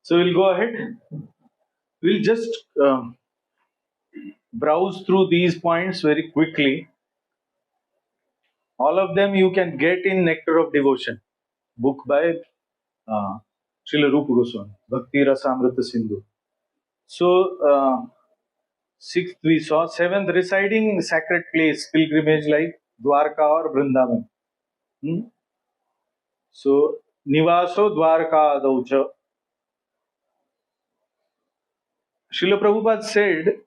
So we'll go ahead. We'll just browse through these points very quickly. All of them you can get in Nectar of Devotion, book by Srila Rupa Goswami, Bhakti Rasamrita Sindhu. So, sixth we saw. Seventh, residing sacred place, pilgrimage like Dwarka or Vrindavan. So, Nivaso Dwarka Adaucha. Srila Prabhupada said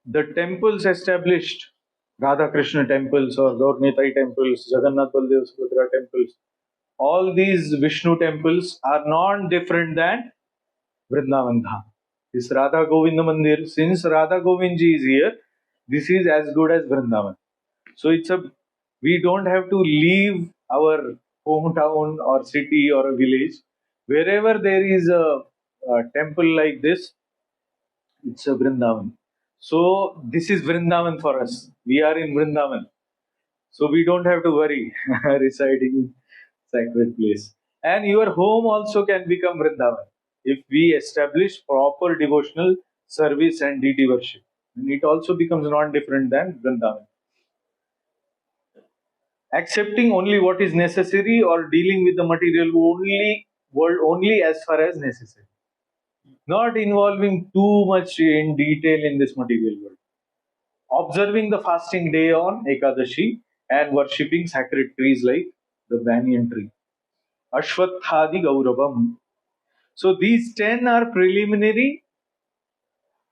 the temples established, Radha Krishna temples or Gaurnitai temples, Jagannath Baldev Subhadra temples, all these Vishnu temples are not different than Vrindavan Dham. This Radha Govinda Mandir, since Radha Govindji is here, this is as good as Vrindavan. So we don't have to leave our hometown or city or a village. Wherever there is a temple like this, it's a Vrindavan. So this is Vrindavan for us. We are in Vrindavan. So we don't have to worry residing in sacred place. And your home also can become Vrindavan if we establish proper devotional service and deity worship. And it also becomes not different than Vrindavan. Accepting only what is necessary or dealing with the material world only as far as necessary. Not involving too much in detail in this material world. Observing the fasting day on Ekadashi and worshipping sacred trees like the banyan tree. Ashwathadi Gauravam. So these 10 are preliminary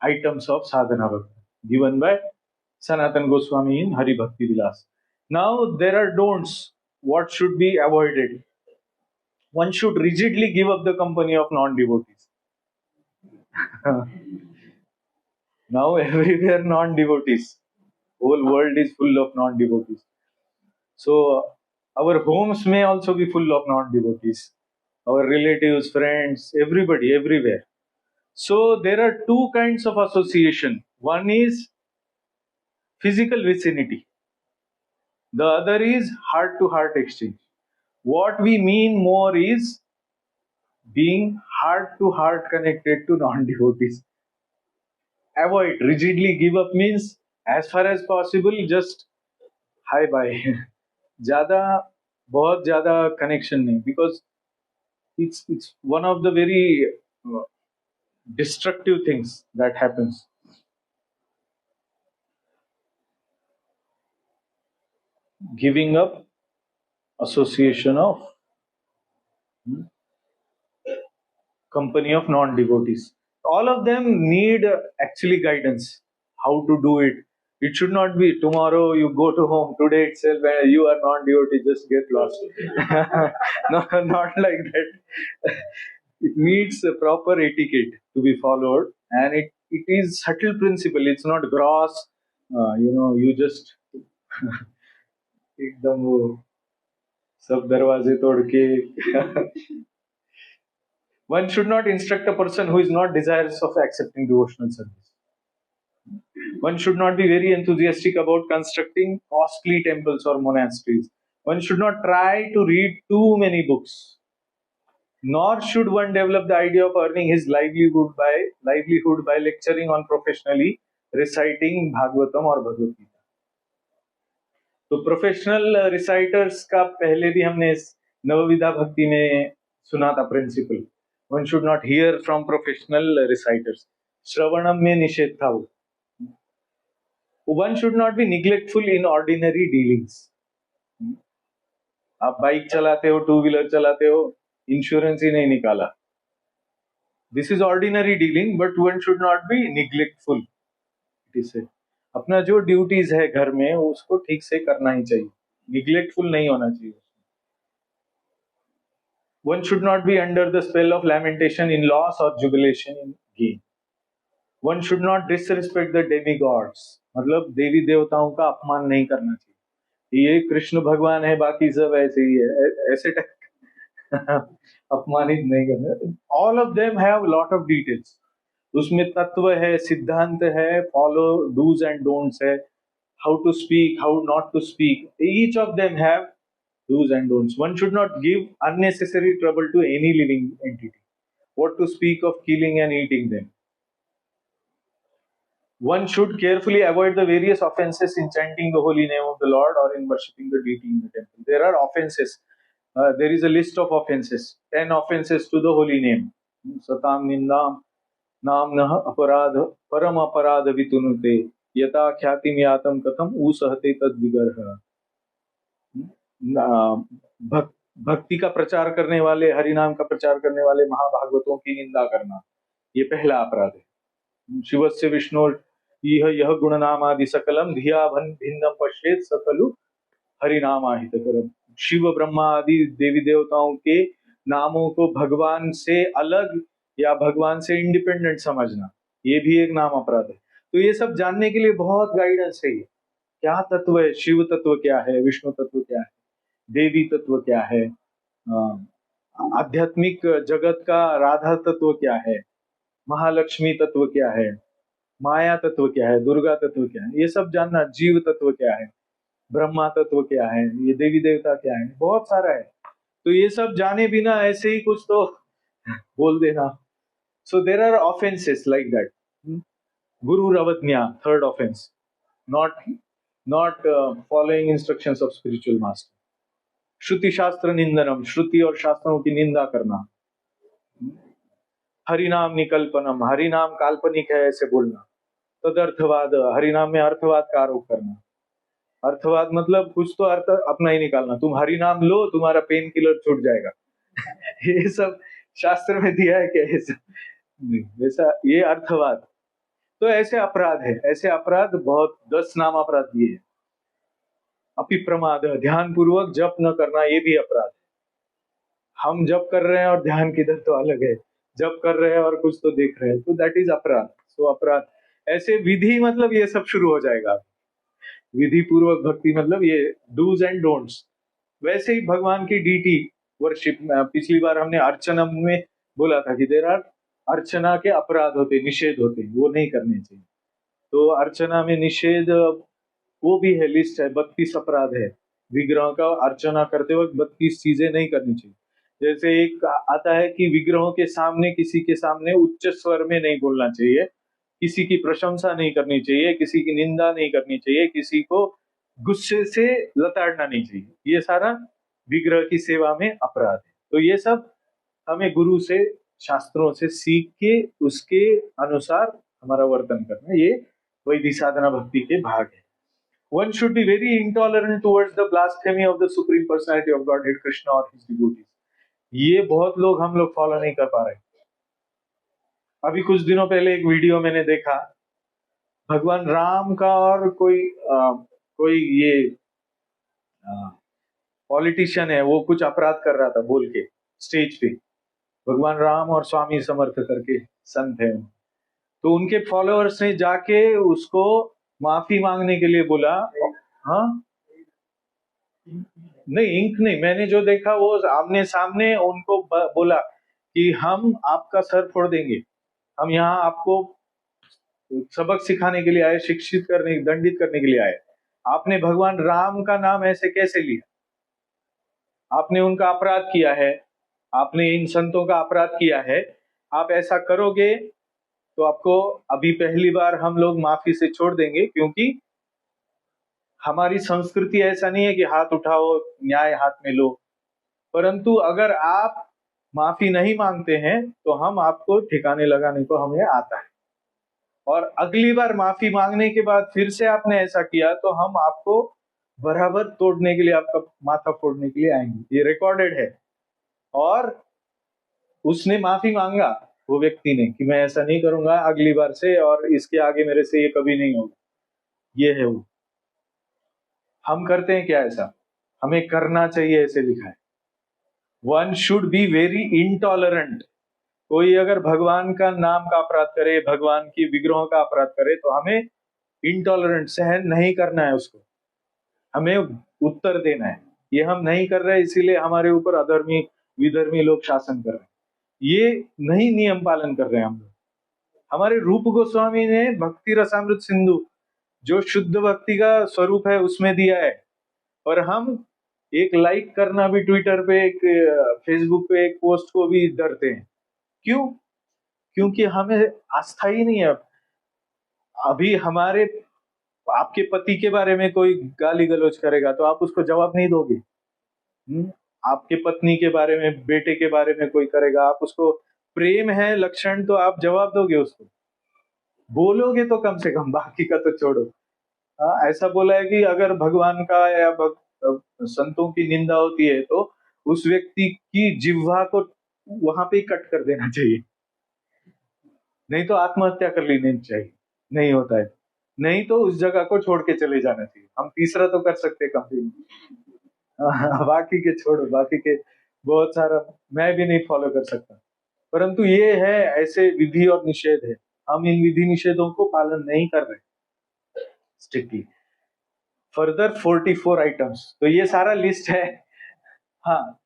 items of sadhana bhakti given by Sanatan Goswami in Hari Bhakti Vilas. Now there are don'ts. What should be avoided? One should rigidly give up the company of non-devotees. Now everywhere non-devotees. Whole world is full of non-devotees. So our homes may also be full of non-devotees. Our relatives, friends, everybody, everywhere. So there are two kinds of association. One is physical vicinity. The other is heart-to-heart exchange. What we mean more is being heart-to-heart connected to non-devotees. Avoid, rigidly give up means as far as possible just hi bye. ज़्यादा बहुत ज़्यादा connection नहीं, because it's one of the very destructive things that happens. Giving up association of company of non-devotees. All of them need actually guidance. How to do it. It should not be tomorrow you go to home, today itself and you are non-devotee, just get lost. No, not like that. It needs a proper etiquette to be followed, and it is subtle principle. It's not gross. You just एकदम वो सब दरवाजे तोड़ के one should not instruct a person who is not desirous of accepting devotional service. One should not be very enthusiastic about constructing costly temples or monasteries. One should not try to read too many books. Nor should one develop the idea of earning his livelihood by lecturing on professionally reciting Bhagavatam or Bhagavad Gita. तो professional reciters का पहले भी हमने नवविधा भक्ति में सुना था principle. One should not hear from professional reciters. श्रवणम में निषेध था वो. One should not be neglectful in ordinary dealings. आप बाइक चलाते हो, टू व्हीलर चलाते हो, इंश्योरेंस ही नहीं निकाला. This is ordinary dealing, but one should not be neglectful. It is अपना जो ड्यूटीज है घर में उसको ठीक से करना ही चाहिए. निग्लेक्टफुल नहीं होना चाहिए. One should not be under the spell of lamentation in loss or jubilation in gain. One should not disrespect the demigods. मतलब देवी देवताओं का अपमान नहीं करना चाहिए. ये कृष्ण भगवान है, बाकी सब ऐसे ही है, ऐसे अपमानित नहीं करना. All of them have lot of details. उसमें तत्व है, सिद्धांत है, फॉलो डूज एंड डोंट्स है, how to speak, how not to speak. Each of them have do's and don'ts. One should not give unnecessary trouble to any living entity. what to speak of killing and eating them. One should carefully avoid the various offenses in chanting the holy name of the Lord or in worshipping the deity in the temple. There are offenses. There is a list of offenses. 10 offenses to the holy name. Satam nindam नाम नह अपराध परम अपराध वितुनुते यथा ख्याति यातम कथम उसहते तद विगर्ह. भक्ति का प्रचार करने वाले, हरिनाम का प्रचार करने वाले महाभागवतों की निंदा करना, ये पहला अपराध है. शिवस्य विष्णु यह गुणनाम आदि सकलम धिया भिन्नम पश्येत सकलु हरिनामाहितकरम. शिव ब्रह्मा आदि देवी देवताओं के नामों को भगवान से अलग या भगवान से इंडिपेंडेंट समझना, ये भी एक नाम अपराध है. तो ये सब जानने के लिए बहुत गाइडेंस है. क्या तत्व है, शिव तत्व क्या है, विष्णु तत्व क्या है, देवी तत्व क्या है, आध्यात्मिक जगत का राधा तत्व क्या है, महालक्ष्मी तत्व क्या है, माया तत्व क्या है, दुर्गा तत्व क्या है, ये सब जानना. जीव तत्व क्या है, ब्रह्मा तत्व क्या है, ये देवी देवता क्या है, बहुत सारा है. तो ये सब जाने बिना ऐसे ही कुछ तो बोल देना. So there are offenses like that. Guru Ravadnya, third offense, not following instructions of spiritual master. श्रुति शास्त्र निंदनम, श्रुति और शास्त्रों की निंदा करना. हरिनाम निकल्पनम, हरिनाम काल्पनिक है ऐसे बोलना. तदर्थवाद, हरिनाम में अर्थवाद का आरोप करना. अर्थवाद मतलब कुछ तो अर्थ अपना ही निकालना. तुम हरिनाम लो, तुम्हारा पेन किलर छूट जाएगा. ये सब शास्त्र में दिया है क्या? ये सब नहीं, वैसा ये अर्थवाद. तो ऐसे अपराध है, ऐसे अपराध बहुत 10 नाम अपराध दिए हैं. अपिप्रमाद, ध्यान पूर्वक जप न करना, ये भी अपराध है. हम जप कर रहे हैं और ध्यान किधर तो अलग है, जप कर रहे हैं और कुछ तो देख रहे हैं, तो दैट इज अपराध. सो अपराध ऐसे विधि मतलब ये सब शुरू हो जाएगा. विधि पूर्वक भक्ति मतलब ये डूज एंड डोंट्स. वैसे ही भगवान की डीटी वर्शिप, पिछली बार हमने अर्चनम में बोला था कि देर आर अर्चना के अपराध होते, निषेध होते, वो नहीं करने चाहिए. तो अर्चना में निषेध वो भी है, लिस्ट है, 32 अपराध है. विग्रह का अर्चना करते वक्त 32 चीजें नहीं करनी चाहिए. जैसे एक आता है कि विग्रहों के सामने, किसी के सामने उच्च स्वर में नहीं बोलना चाहिए, किसी की प्रशंसा नहीं करनी चाहिए, किसी की निंदा नहीं करनी चाहिए, किसी को गुस्से से लताड़ना नहीं चाहिए. ये सारा विग्रह की सेवा में अपराध है. तो ये सब हमें गुरु से, शास्त्रों से सीख के उसके अनुसार हमारा वर्तन करना, ये वैदिक साधना भक्ति के भाग है. One should be very intolerant towards the blasphemy of the Supreme Personality of Godhead, Krishna or his devotees. ये बहुत लोग, हम लोग फॉलो नहीं कर पा रहे. अभी कुछ दिनों पहले एक वीडियो मैंने देखा, भगवान राम का और कोई ये पॉलिटिशियन है, वो कुछ अपराध कर रहा था बोल के स्टेज पे. भगवान राम और स्वामी समर्थ करके संत है, तो उनके फॉलोअर्स ने जाके उसको माफी मांगने के लिए बोला. हाँ नहीं, इंक नहीं, मैंने जो देखा वो आमने सामने उनको बोला कि हम आपका सर फोड़ देंगे, हम यहाँ आपको सबक सिखाने के लिए आए, शिक्षित करने, दंडित करने के लिए आए. आपने भगवान राम का नाम ऐसे कैसे लिया? आपने उनका अपराध किया है, आपने इन संतों का अपराध किया है. आप ऐसा करोगे तो आपको अभी पहली बार हम लोग माफी से छोड़ देंगे, क्योंकि हमारी संस्कृति ऐसा नहीं है कि हाथ उठाओ, न्याय हाथ में लो. परंतु अगर आप माफी नहीं मांगते हैं तो हम आपको ठिकाने लगाने को हमें आता है. और अगली बार माफी मांगने के बाद फिर से आपने ऐसा किया तो हम आपको बराबर तोड़ने के लिए, आपका माथा फोड़ने के लिए आएंगे. ये रिकॉर्डेड है. और उसने माफी मांगा, वो व्यक्ति ने, कि मैं ऐसा नहीं करूंगा अगली बार से, और इसके आगे मेरे से ये कभी नहीं होगा. ये है वो. हम करते हैं क्या ऐसा? हमें करना चाहिए ऐसे लिखा है. One should be very intolerant. कोई अगर भगवान का नाम का अपराध करे, भगवान की विग्रहों का अपराध करे, तो हमें इंटॉलरेंट, सहन नहीं करना है उसको, हमें उत्तर देना है. ये हम नहीं कर रहे, इसीलिए हमारे ऊपर अधर्मी विधर्मी लोग शासन कर रहे हैं. ये नहीं नियम पालन कर रहे हैं हम लोग. हमारे रूप गोस्वामी ने भक्ति रसामृत सिंधु, जो शुद्ध भक्ति का स्वरूप है, उसमें दिया है. और हम एक लाइक करना भी ट्विटर पे, एक फेसबुक पे एक पोस्ट को भी डरते हैं. क्यों? क्योंकि हमें आस्था ही नहीं है। अभी हमारे आपके पति के बारे में कोई गाली गलौज करेगा तो आप उसको जवाब नहीं दोगे। आपके पत्नी के बारे में, बेटे के बारे में कोई करेगा, आप उसको, प्रेम है लक्षण तो आप जवाब दोगे उसको, बोलोगे तो कम से कम, बाकी का तो छोड़ो। ऐसा बोला है कि अगर भगवान का या संतों की निंदा होती है तो उस व्यक्ति की जिह्वा को वहां पे ही कट कर देना चाहिए, नहीं तो आत्महत्या कर लेनी चाहिए। नहीं होता है, नहीं तो उस जगह को छोड़ के चले जाना चाहिए। हम तीसरा तो कर सकते कंप्लेन, बाकी के छोड़ो, बाकी के बहुत सारा मैं भी नहीं फॉलो कर सकता। परंतु ये है, ऐसे विधि और निषेध है, हम इन विधि निषेधों को पालन नहीं कर रहे स्ट्रिक्टली। फर्दर 44 आइटम्स, तो ये सारा लिस्ट है। हाँ,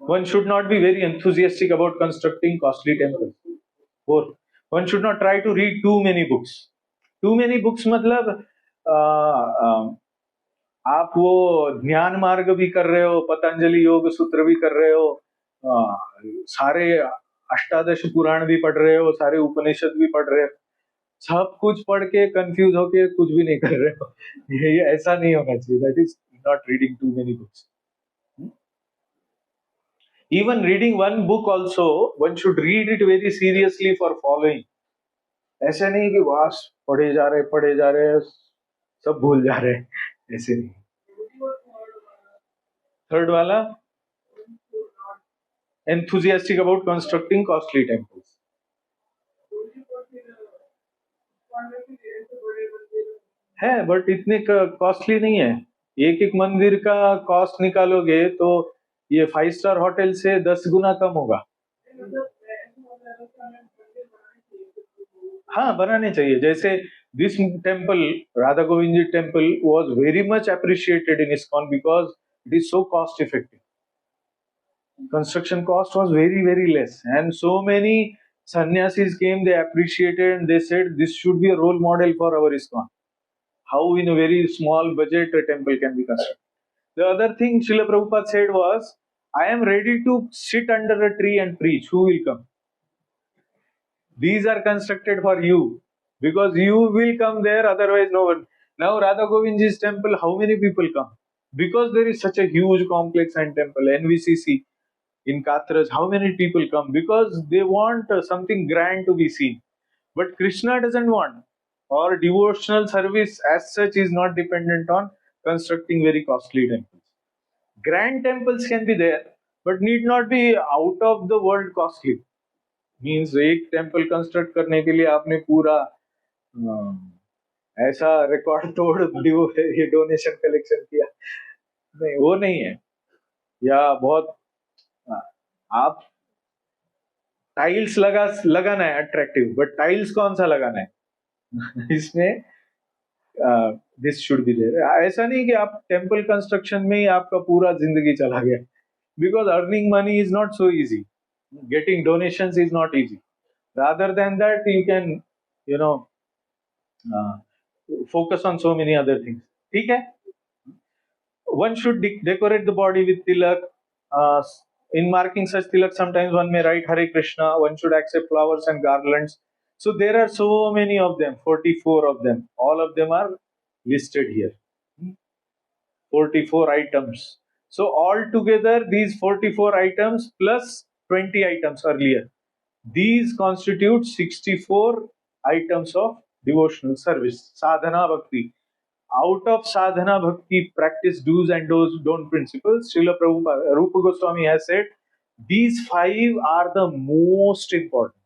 one should not be very enthusiastic about constructing costly temples. 4, one should not try to read too many books. Too many books मतलब आप वो ज्ञान मार्ग भी कर रहे हो, पतंजलि योग सूत्र भी कर रहे हो, सारे अष्टादश पुराण भी पढ़ रहे हो, सारे उपनिषद भी पढ़ रहे हो, सब कुछ पढ़ के कंफ्यूज होके कुछ भी नहीं कर रहे हो। ये ऐसा नहीं होना चाहिए। That is not reading too many books. Even reading one book also, one should read it very seriously for following. ऐसे नहीं कि बस पढ़े जा रहे सब भूल जा रहे, ऐसे नहीं। थर्ड वाला, enthusiastic about constructing costly temples. है बट इतने कॉस्टली नहीं है। एक एक मंदिर का कॉस्ट निकालोगे तो ये 5 स्टार होटल से 10 गुना कम होगा। हाँ, बनाने चाहिए। जैसे this temple, Radha Govind ji temple was very much appreciated in ISKCON because it is so cost effective. Construction cost was very, very less, and so many sannyasis came, they appreciated and they said this should be a role model for our ISKCON. How in a very small budget a temple can be constructed. The other thing Srila Prabhupada said was, I am ready to sit under a tree and preach. Who will come? These are constructed for you, because you will come there, otherwise no one. Now Radha Govindji's temple, how many people come? Because there is such a huge complex and temple, NVCC, in Katras, how many people come? Because they want something grand to be seen. But Krishna doesn't want. Or devotional service as such is not dependent on constructing very costly temples. Grand temples can be there, but need not be out of the world costly. Means एक temple construct करने के लिए आपने पूरा ऐसा record तोड़ ये donation collection किया, नहीं वो नहीं है। या बहुत आप टाइल्स लगाना है अट्रैक्टिव, बट टाइल्स कौन सा लगाना है इसमें दिस शुड बी देयर। ऐसा नहीं कि आप टेम्पल कंस्ट्रक्शन में ही आपका पूरा जिंदगी चला गया, because earning money is not so easy, getting donations is not easy. Rather than that you can focus on so many other things. ठीक है, one should decorate the body with Tilak. In marking such tilak, sometimes one may write Hare Krishna. One should accept flowers and garlands. So there are so many of them, 44 of them. All of them are listed here. 44 items. So altogether, these 44 items plus 20 items earlier, these constitute 64 items of devotional service, sadhana bhakti. Out of sadhana bhakti practice do's and don't principles, Srila Prabhupada, Rupa Goswami has said these 5 are the most important.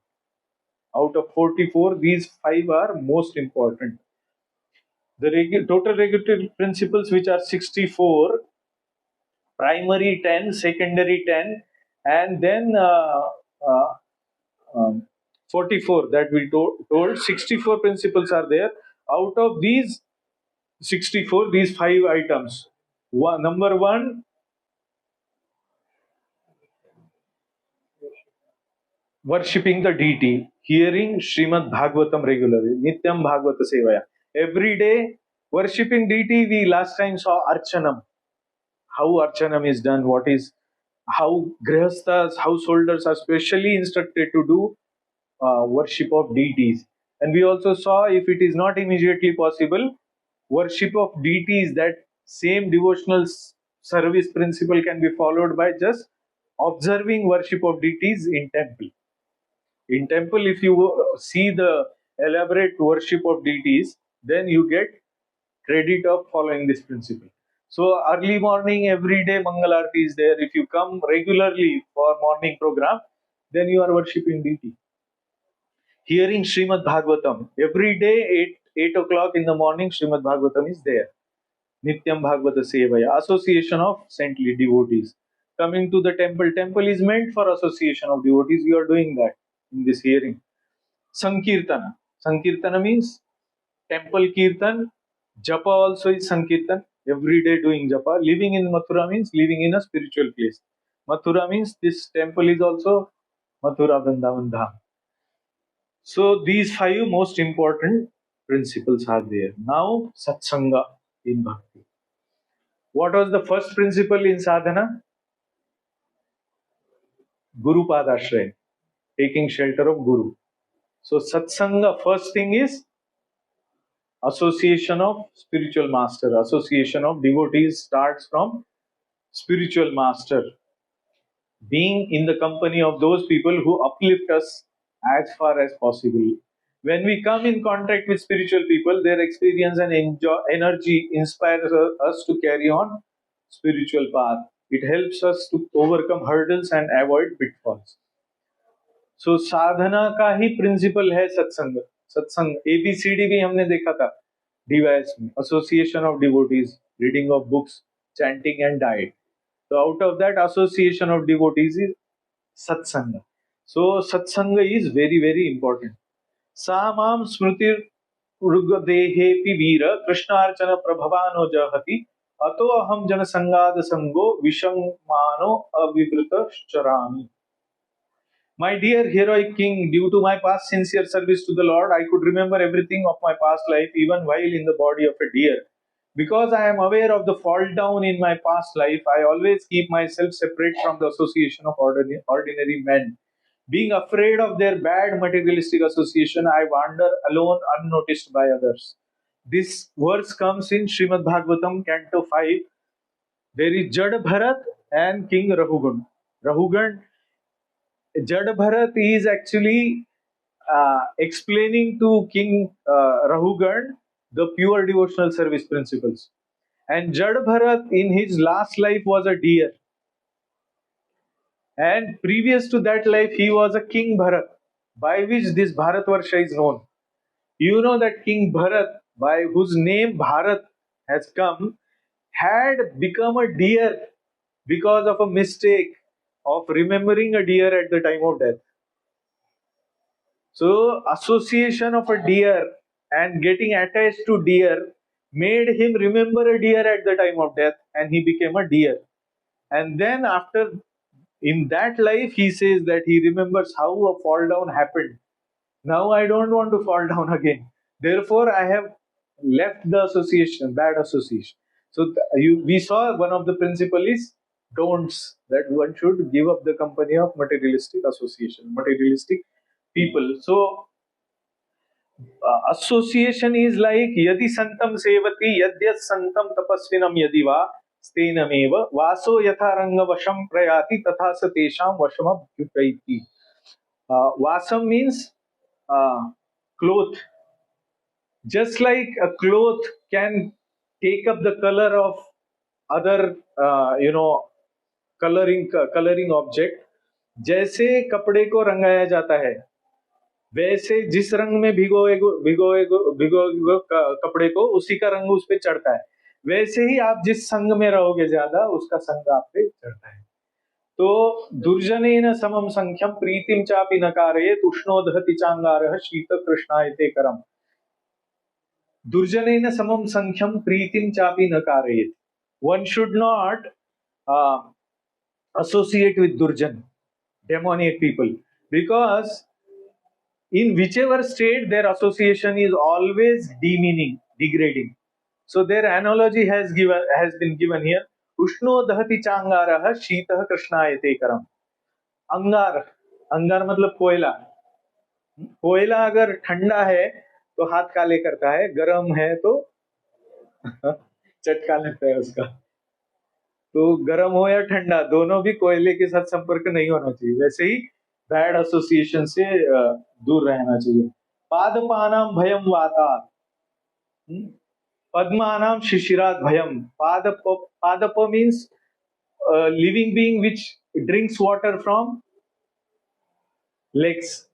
Out of 44, these 5 are most important. The total regulatory principles, which are 64, primary 10, secondary 10, and then 44 that we told 64 principles are there. Out of these 64, these 5 items. Number 1, worshipping the deity, hearing Srimad Bhagavatam regularly, Nityam Bhagavata Sevaya. Every day, worshipping deity. We last time saw Archanam. How Archanam is done, what is how grihasthas, householders are specially instructed to do worship of deities. And we also saw, if it is not immediately possible, worship of deities, that same devotional service principle can be followed by just observing worship of deities in temple. In temple, if you see the elaborate worship of deities, then you get credit of following this principle. So early morning, every day Mangal Aarti is there. If you come regularly for morning program, then you are worshipping deity. Hearing Srimad Bhagavatam every day, 8 o'clock in the morning, Srimad Bhagavatam is there. Nityam Bhagavata Sevaya, association of saintly devotees. Coming to the temple, temple is meant for association of devotees. You are doing that in this hearing. Sankirtana. Sankirtana means temple kirtan. Japa also is Sankirtan. Every day doing japa. Living in Mathura means living in a spiritual place. Mathura means this temple is also Mathura Vrindavan Dham. So these 5 most important principles are there. Now Satsanga in Bhakti. What was the first principle in sadhana? Guru Padashray, taking shelter of Guru. So Satsanga, first thing is association of spiritual master. Association of devotees starts from spiritual master. Being in the company of those people who uplift us as far as possible. When we come in contact with spiritual people, their experience and energy inspires us to carry on spiritual path. It helps us to overcome hurdles and avoid pitfalls. सो साधना का ही principal है सत्संग. सत्संग ABCD भी हमने देखा था DYS में. Association of devotees, reading of books, chanting and diet. So out of that association of devotees is satsanga. So satsanga is very, very important. Samam smritir rugadehepi veera krishnarchana prabhavano jahati ato aham janasangad sango vishamano avivrita charami. My dear heroic king, due to my past sincere service to the Lord, I could remember everything of my past life even while in the body of a deer. Because I am aware of the fall down in my past life, I always keep myself separate from the association of ordinary men. Being afraid of their bad materialistic association, I wander alone unnoticed by others. This verse comes in Srimad Bhagavatam, Canto 5. There is Jad Bharat and King Rahugan. Jad Bharat is actually explaining to King Rahugan the pure devotional service principles. And Jad Bharat in his last life was a deer. And previous to that life, he was a King Bharat, by which this Bharatvarsha is known. You know that King Bharat, by whose name Bharat has come, had become a deer because of a mistake of remembering a deer at the time of death. So, association of a deer and getting attached to deer made him remember a deer at the time of death, and he became a deer. And then after, in that life, he says that he remembers how a fall down happened. Now I don't want to fall down again. Therefore, I have left the association, bad association. So we saw one of the principle is don'ts, that one should give up the company of materialistic association, materialistic people. So association is like yadi santam sevati yadyat santam tapasvinam yadi va stenameva vaso yatha ranga vasham prayati tatha satesham vasham abhyupaiti. Vasam means cloth. Just like a cloth can take up the color of other coloring object, जैसे कपड़े को रंगाया जाता है, वैसे जिस रंग में भिगोए कपड़े को, उसी का रंग उस पे चढ़ता है. वैसे ही आप जिस संग में रहोगे ज्यादा, उसका संग आप पे चढ़ता है. तो दुर्जनेन समम संख्यम प्रीतिम चापि न कारयेत उष्णोदहति चांगारः शीत कृष्णायते करम. Durjaneena samam sankham pritim chapi na karayet. One should not associate with Durjan, demoniac people, because in whichever state their association is always demeaning, degrading. So their analogy has been given here. उष्णो दहति चांगारः शीतः कृष्णायते करम। अंगार, अंगार मतलब कोयला। कोयला अगर ठंडा है तो हाथ काले करता है, गर्म है तो चटका लगता है उसका। तो गर्म हो या ठंडा, दोनों भी कोयले के साथ संपर्क नहीं होना चाहिए। वैसे ही बैड एसोसिएशन से दूर रहना चाहिए। पादपानाम भयम वातात्, पद्मानाम शिशिरात भयम। पादप means living being which drinks water from lakes.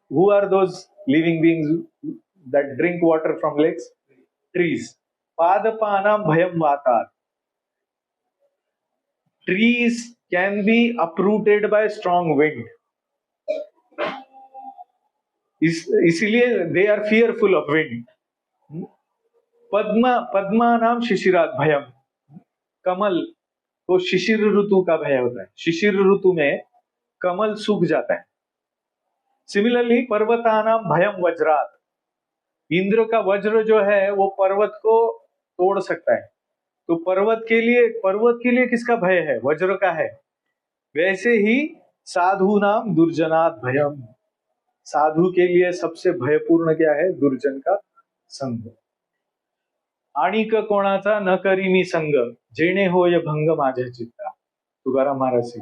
Who are those living beings that drink water from lakes? Trees. Padapanam bhayam vatat. Trees can be uprooted by strong wind. इसीलिए they are fearful of wind. Padma नाम शिशिरात भयम। कमल को शिशिर ऋतु का भय होता है। शिशिर ऋतु में कमल सूख जाता है। सिमिलरली पर्वतानाम भयम वज्रात। इंद्र का वज्र जो है वो पर्वत को तोड़ सकता है। तो पर्वत के लिए किसका भय है? वज्र का है। वैसे ही साधु नाम दुर्जनात भयम। साधु के लिए सबसे भयपूर्ण क्या है? दुर्जन का संग। आणिक कोणाचा न करी मी संग, जेणे होय भंग माझ्या चित्ता। तुकाराम महाराज से,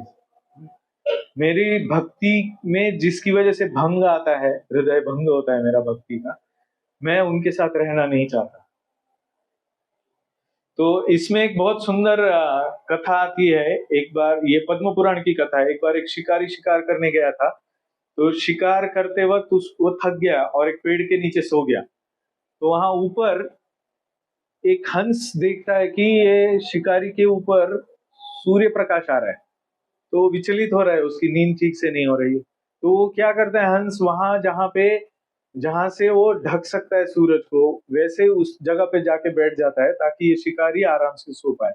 मेरी भक्ति में जिसकी वजह से भंग आता है, हृदय भंग होता है मेरा भक्ति का, मैं उनके साथ रहना नहीं चाहता। तो इसमें एक बहुत सुंदर कथा आती है। एक बार, ये पद्म पुराण की कथा है। एक बार एक शिकारी शिकार करने गया था। तो शिकार करते वक्त वो थक गया और एक पेड़ के नीचे सो गया। तो वहां ऊपर एक हंस देखता है कि ये शिकारी के ऊपर सूर्य प्रकाश आ रहा है। तो विचलित हो रहा है, उसकी नींद ठीक से नहीं हो रही है। तो वो क्या करता है, हंस वहां जहां से वो ढक सकता है सूरज को, वैसे उस जगह पे जाके बैठ जाता है ताकि ये शिकारी आराम से सो पाए।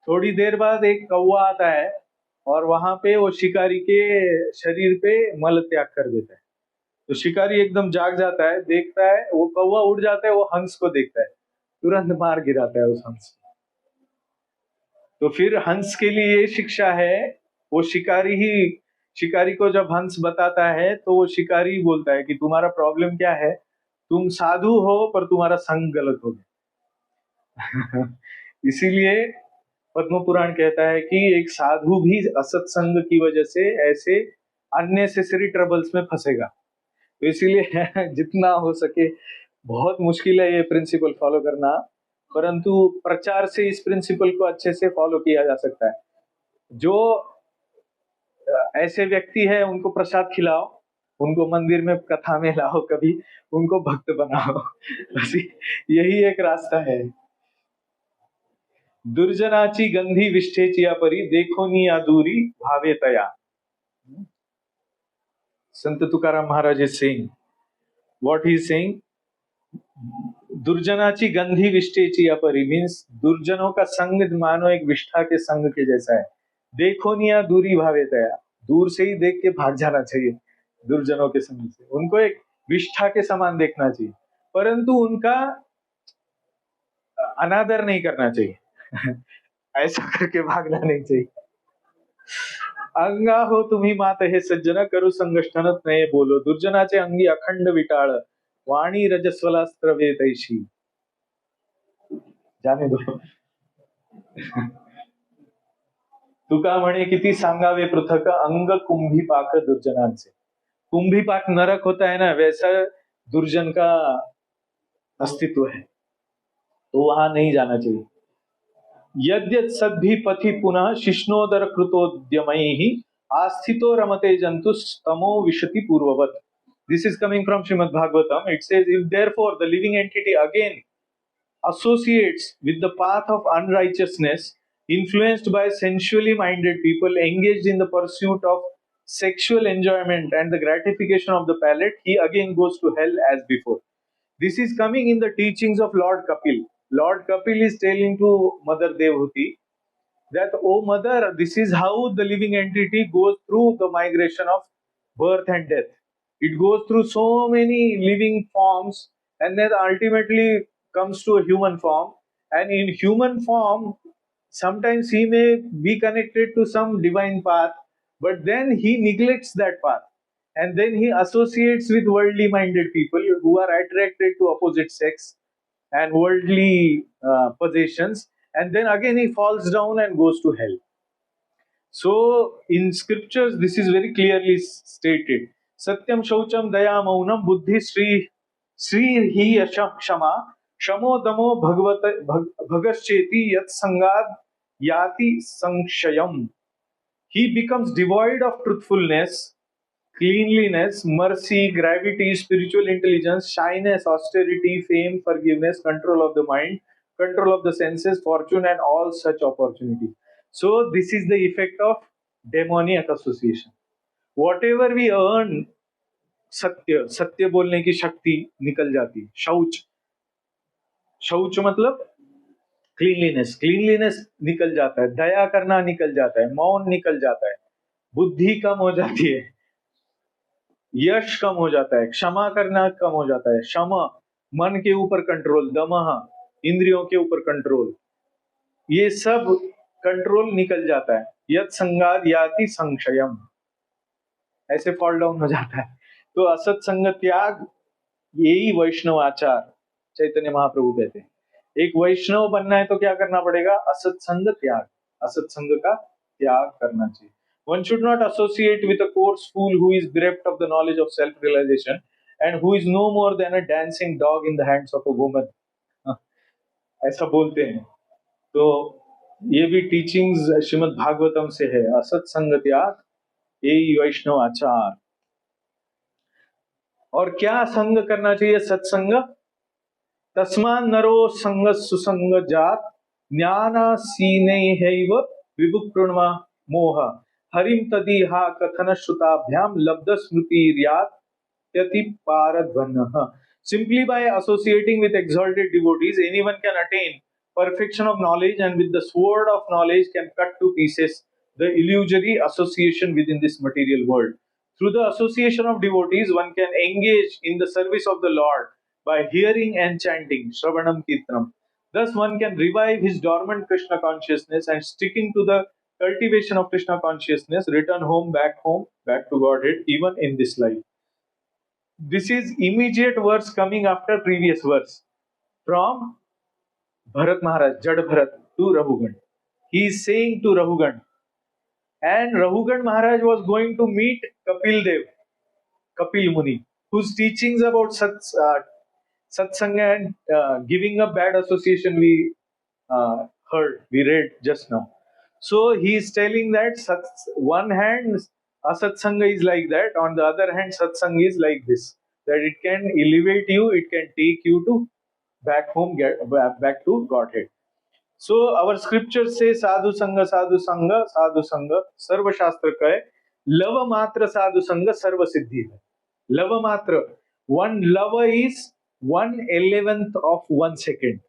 थोड़ी देर बाद एक कौवा आता है और वहां पे वो शिकारी के शरीर पे मल त्याग कर देता है। तो शिकारी एकदम जाग जाता है, देखता है, वो कौवा उड़ जाता है, वो हंस को देखता है, तुरंत मार गिराता है उस हंस को। तो फिर हंस के लिए ये शिक्षा है। वो शिकारी को जब हंस बताता है तो वो शिकारी बोलता है कि तुम्हारा प्रॉब्लम क्या है? तुम साधु हो पर तुम्हारा संग गलत हो गया। इसीलिए पद्म पुराण कहता है कि एक साधु भी असत्संग की वजह से ऐसे अननेसेसरी ट्रबल्स में फंसेगा। तो इसीलिए जितना हो सके, बहुत मुश्किल है ये प्रिंसिपल फॉलो करना, परंतु प्रचार से इस प्रिंसिपल को अच्छे से फॉलो किया जा सकता है। जो ऐसे व्यक्ति है उनको प्रसाद खिलाओ, उनको मंदिर में कथा में लाओ, कभी उनको भक्त बनाओ। बस यही एक रास्ता है। दुर्जनाची गंधी विष्ठेची परी, देखो नी दूरी भावे तया। Sant Tukaram Maharaj is saying, what he is saying, दुर्जनाची गंधी विष्ठेची परी मीन्स दुर्जनों का संग मानो एक विष्ठा के संग के जैसा है। देखो निया दूरी भावे तया, दूर से ही देख के भाग जाना चाहिए दुर्जनों के संग से। उनको एक विष्ठा के समान देखना चाहिए, परंतु उनका अनादर नहीं करना चाहिए। ऐसा करके भागना नहीं चाहिए। अंगा हो तुम्ही मात हे सज्जन, करू संगष्टनत नये बोलो, दुर्जनाचे अंगी अखंड विटाळ, वाणी रजस्वलास्त्र तैशी। जाने दो। तुका म्हणे किती सांगावे पृथक, अंग कुंभी पाक दुर्जनांचे। कुंभी पाक नरक होता है ना, वैसा दुर्जन का अस्तित्व है, तो वहां नहीं जाना चाहिए। यद्यत् सद्भि पथि पुनः शिष्णोदर कृतोद्यमैः, आस्थितो रमते जंतुस तमो विशति पूर्ववत्। This is coming from Srimad Bhagavatam. It says, if therefore the living entity again associates with the path of unrighteousness, influenced by sensually minded people engaged in the pursuit of sexual enjoyment and the gratification of the palate, he again goes to hell as before. This is coming in the teachings of Lord Kapil. Lord Kapil is telling to Mother Devhuti that, oh mother, this is how the living entity goes through the migration of birth and death. It goes through so many living forms and then ultimately comes to a human form. and in human form, sometimes he may be connected to some divine path, but then he neglects that path, and then he associates with worldly minded people who are attracted to opposite sex and worldly possessions, and then again he falls down and goes to hell. So in scriptures, this is very clearly stated. Satyam Shaucham Daya Maunam Buddhi Sri Hi Asham Kshama Shamo Damo Bhagascheti Yat Sangad Yati Sankshayam. He becomes devoid of truthfulness, cleanliness, mercy, gravity, spiritual intelligence, shyness, austerity, fame, forgiveness, control of the mind, control of the senses, fortune, and all such opportunity. So, this is the effect of demoniac association. Whatever we earn, सत्य बोलने की शक्ति निकल जाती है. शौच मतलब cleanliness निकल जाता है, दया करना निकल जाता है, मौन निकल जाता है, बुद्धि कम हो जाती है, यश कम हो जाता है, क्षमा करना कम हो जाता है, क्षमा, मन के ऊपर कंट्रोल, दमह, इंद्रियों के ऊपर कंट्रोल, ये सब कंट्रोल निकल जाता है. यत् संगाद याति संशयम, ऐसे फॉल डाउन हो जाता है. तो असत संग त्याग, यही वैष्णव आचार चैतन्य महाप्रभु कहते हैं. एक वैष्णव बनना है तो क्या करना पड़ेगा? असत संग त्याग, असत संग का त्याग करना चाहिए. One should not associate with a coarse fool who is bereft of the knowledge of self-realization and who is no more than a dancing dog in the hands of a woman. ऐसा बोलते हैं. तो ये भी teachings Shrimad Bhagavatam से है. असत संग त्याग, यही वैष्णव आचार. और क्या संग करना चाहिए? सत्संग. तस्मान नरो संग सुसंग जात ज्ञानासीने हैव विभुप्रणमा मोह हरिम तदीहा कथन श्रुताभ्याम लब्ध स्मृतिर्यात यति पारध्वन्नः. Simply by associating with exalted devotees, anyone can attain perfection of knowledge, and with the sword of knowledge can cut to pieces the illusory association within this material world. Through the association of devotees, one can engage in the service of the Lord by hearing and chanting Shravanam Kirtanam. Thus, one can revive his dormant Krishna consciousness, and sticking to the cultivation of Krishna consciousness, return back to Godhead, even in this life. This is immediate verse coming after previous verse from Bharat Maharaj, Jad Bharat to Rahugand. He is saying to Rahugand, and Rahugand Maharaj was going to meet Kapil Dev, Kapil Muni, whose teachings about satsanga and giving up bad association we we read just now. So he is telling that one hand asatsanga is like that, on the other hand satsanga is like this, that it can elevate you, it can take you to back to Godhead. So our scriptures say sadhu sanga sarva shastra ka hai, lava matra sadhu sanga sarva siddhi hai. Lava matra, one lava is 1/11th of 1 second.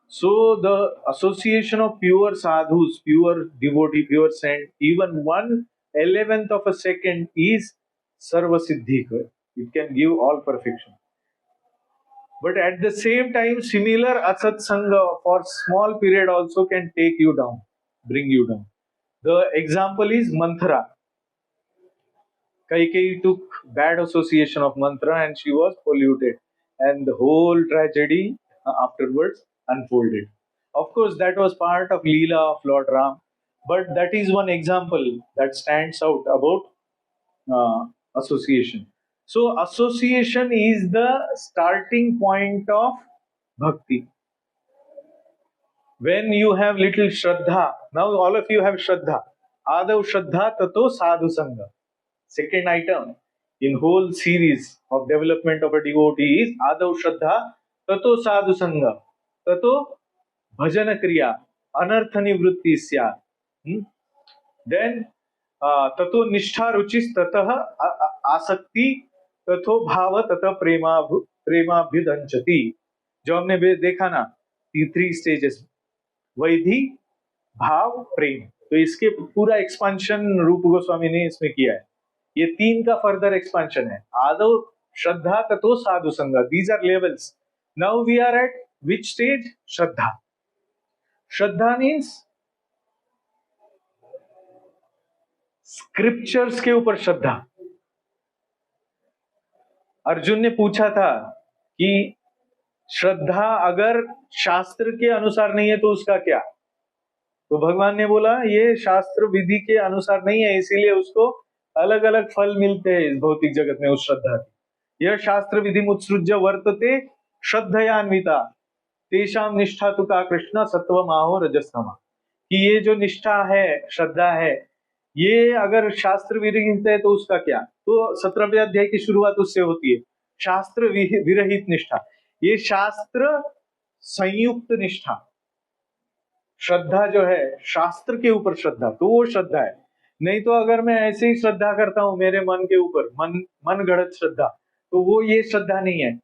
So the association of pure sadhus, pure devotee, pure saint, even 1/11th of a second is sarva siddhi. It can give all perfection. But at the same time, similar asat sanga for small period also can take you down, bring you down. The example is mantra. Kaikeyi took bad association of mantra and she was polluted, and the whole tragedy afterwards unfolded. Of course, that was part of Leela of Lord Ram, but that is one example that stands out about association. So, association is the starting point of bhakti. When you have little Shraddha, now all of you have Shraddha. Adav Shraddha Tato Sadhu Sangha. Second item in whole series of development of a devotee is Adav Shraddha Tato Sadhu Sangha. Tato Bhajana Kriya Anartha Nivrutti Sya. Then Tato Nishtha Ruchis Tatah Asakti Tato Bhava Tata Prema Bhyudanchati. जो हमने देखा ना, 3 stages, vaidhi, भाव, प्रेम. तो इसके पूरा expansion रूप गोस्वामी ने इसमें किया है. ये 3 का फर्दर एक्सपांशन है. आदव श्रद्धा ततो साधु संगा. These are levels. Now we are at Which stage? Shraddha. Shraddha means scriptures के ऊपर श्रद्धा. अर्जुन ने पूछा था कि श्रद्धा अगर शास्त्र के अनुसार नहीं है तो उसका क्या? तो भगवान ने बोला ये शास्त्र विधि के अनुसार नहीं है, इसीलिए उसको अलग अलग फल मिलते हैं इस भौतिक जगत में उस श्रद्धा के. यह शास्त्र विधि मुत्सृज्य वर्तते श्रद्धयान्विता तेषाम निष्ठा तु का कृष्ण सत्वम आहो रजस्तमा. कि ये जो निष्ठा है, श्रद्धा है, ये अगर शास्त्र विरहित है तो उसका क्या? तो 17वें अध्याय की शुरुआत उससे होती है, शास्त्र विरहित निष्ठा. ये शास्त्र संयुक्त निष्ठा, श्रद्धा जो है शास्त्र के ऊपर श्रद्धा, तो वो श्रद्धा है. नहीं तो अगर मैं ऐसे ही श्रद्धा करता हूं मेरे मन के ऊपर, मन गढ़त श्रद्धा, तो वो ये श्रद्धा नहीं है.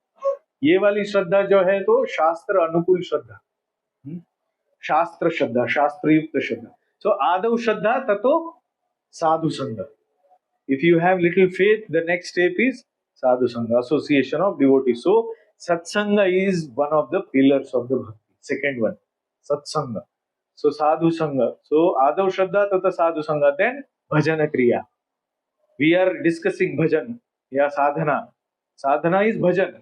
ये वाली श्रद्धा जो है तो शास्त्र अनुकूल श्रद्धा, शास्त्र श्रद्धा, शास्त्र युक्त श्रद्धा. सो आदौ श्रद्धा ततो साधु संग. If you have little faith, the next step is sadhu sangha, association of devotees. So satsanga is one of the pillars of the bhakti. Second one, satsanga. So sadhu sangha. So adav shraddha tata sadhu sangha. Then bhajana kriya. We are discussing bhajan. Yeah, sadhana. Sadhana is bhajan.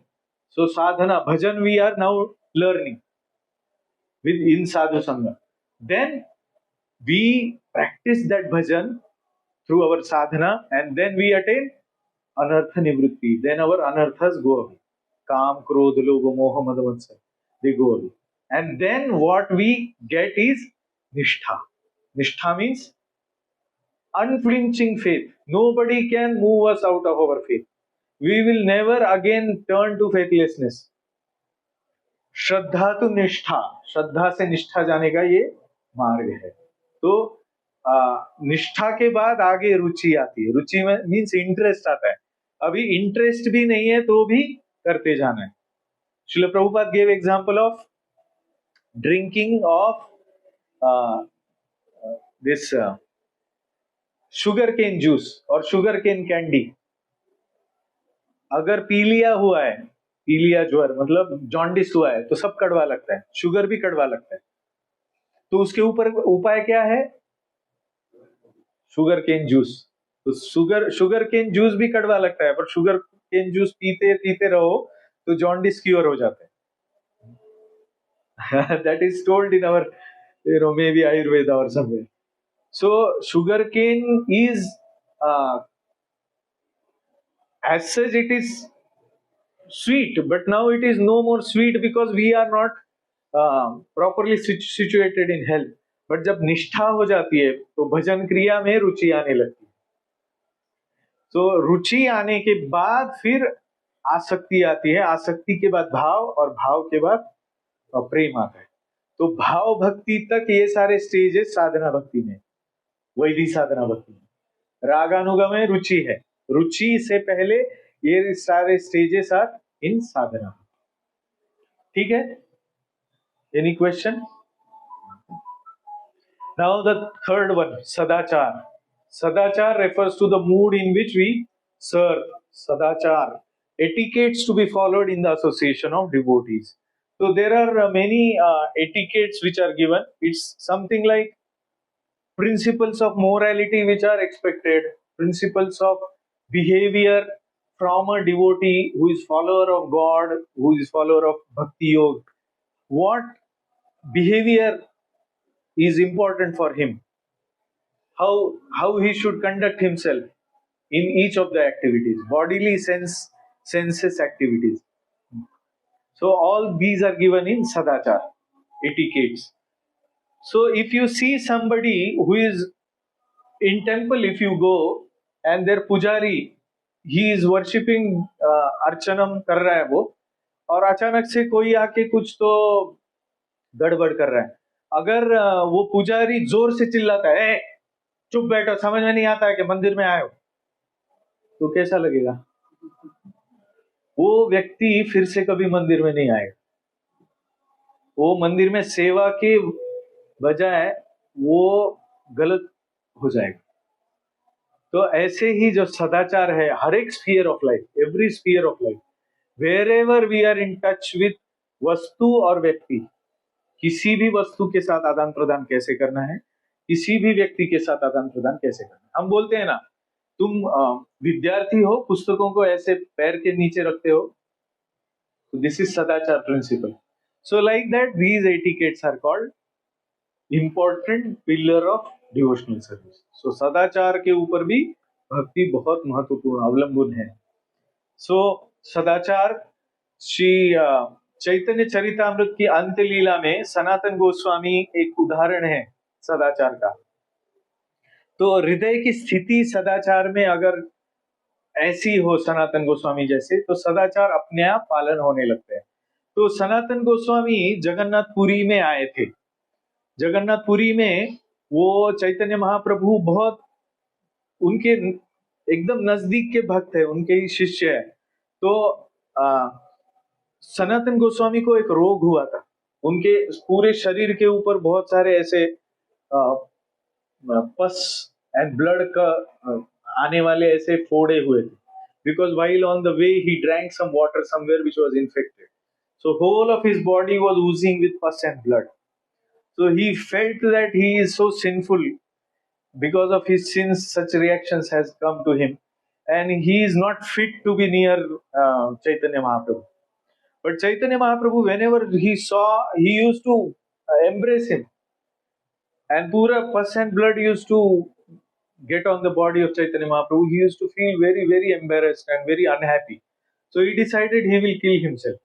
So sadhana, bhajan we are now learning in sadhu sangha. Then we practice that bhajan through our sadhana, and then we attain anartha nivritti. Then our anarthas go away. Kam, krodh, lobha, moha, mada, matsar, they go away. And then what we get is nishtha. Nishtha means unflinching faith. Nobody can move us out of our faith. We will never again turn to faithlessness. श्रद्धा तो निष्ठा, श्रद्धा से निष्ठा जाने का ये मार्ग है. तो निष्ठा के बाद आगे रुचि आती है. रुचि में मीन्स इंटरेस्ट आता है. अभी इंटरेस्ट भी नहीं है तो भी करते जाना है. Srila Prabhupada gave example of drinking of this sugar cane juice और शुगर केन कैंडी. अगर पी लिया हुआ है, पी लिया ज्वर मतलब जॉन्डिस हुआ है, तो सब कड़वा लगता है, शुगर भी कड़वा लगता है. तो उसके ऊपर उपाय क्या है? Sugar cane juice. तो शुगर केन जूस भी कड़वा लगता है, पर शुगर केन जूस पीते पीते रहो तो जॉन्डिस क्योर हो जाता है. That is told in our, maybe Ayurveda or somewhere. So sugar cane is as such it is sweet, but now it is no more sweet because we are not properly situated in health. But जब निष्ठा हो जाती है तो भजन क्रिया में रुचि आने लगती है. तो रुचि आने के बाद फिर आसक्ति आती है, आसक्ति के बाद भाव, और भाव के बाद प्रेम आता है. तो भाव भक्ति तक ये सारे स्टेजेस साधना भक्ति में, वैदिक साधना भक्ति में. रागानुगा में रुचि है, रुचि से पहले ये सारे स्टेजेस आर इन साधना. ठीक है? Any question? Now the third one, sadachar. Sadachar refers to the mood in which we serve. Sadachar, etiquettes to be followed in the association of devotees. So there are many etiquettes which are given. It's something like principles of morality which are expected, principles of behavior from a devotee who is follower of God, who is follower of Bhakti Yoga. What behavior is important for him, how he should conduct himself in each of the activities, bodily senses activities. So all these are given in sadachar, etiquettes. So if you see somebody who is in temple, if you go and their pujari, he is worshipping, archanam कर रहा है वो, और अचानक से कोई आके कुछ तो गड़बड़ कर रहा है. अगर वो पुजारी जोर से चिल्लाता है, चुप बैठो, समझ में नहीं आता है कि मंदिर में आए हो, तो कैसा लगेगा? वो व्यक्ति फिर से कभी मंदिर में नहीं आएगा. वो मंदिर में सेवा के बजाय वो गलत हो जाएगा. तो ऐसे ही जो सदाचार है, हर एक sphere of life, every sphere of life, wherever we are in touch with वस्तु और व्यक्ति, किसी भी वस्तु के साथ आदान प्रदान कैसे करना है, किसी भी व्यक्ति के साथ आदान प्रदान कैसे करना है। हम बोलते हैं ना, तुम विद्यार्थी हो, पुस्तकों को ऐसे पैर के नीचे रखते हो, तो दिस इज सदाचार principal. So like that, these etiquettes are called important pillar of devotional service. So सदाचार के ऊपर भी भक्ति बहुत महत्वपूर्ण अवलंबन है. So सदाचार, श्री चैतन्य चरितामृत की अंत लीला में सनातन गोस्वामी एक उदाहरण है सदाचार का. तो हृदय की स्थिति सदाचार में अगर ऐसी हो सनातन गोस्वामी जैसे, तो सदाचार अपने आप पालन होने लगते हैं. तो सनातन गोस्वामी जगन्नाथपुरी में आए थे. जगन्नाथपुरी में वो चैतन्य महाप्रभु बहुत उनके एकदम नजदीक के भक्त है, उनके ही शिष्य है. तो सनातन गोस्वामी को एक रोग हुआ था. उनके पूरे शरीर के ऊपर बहुत सारे ऐसे पस एंड ब्लड का आने वाले ऐसे फोड़े हुए थे, because while on the way he drank some water somewhere which was infected. So whole of his body was oozing with pus and blood. So he felt that he is so sinful. Because of his sins, such reactions has come to him, and he is not fit to be near Chaitanya Mahaprabhu. But Chaitanya Mahaprabhu, whenever he saw, he used to embrace him, and pura pus and blood used to get on the body of Chaitanya Mahaprabhu. He used to feel very, very embarrassed and very unhappy. So he decided he will kill himself.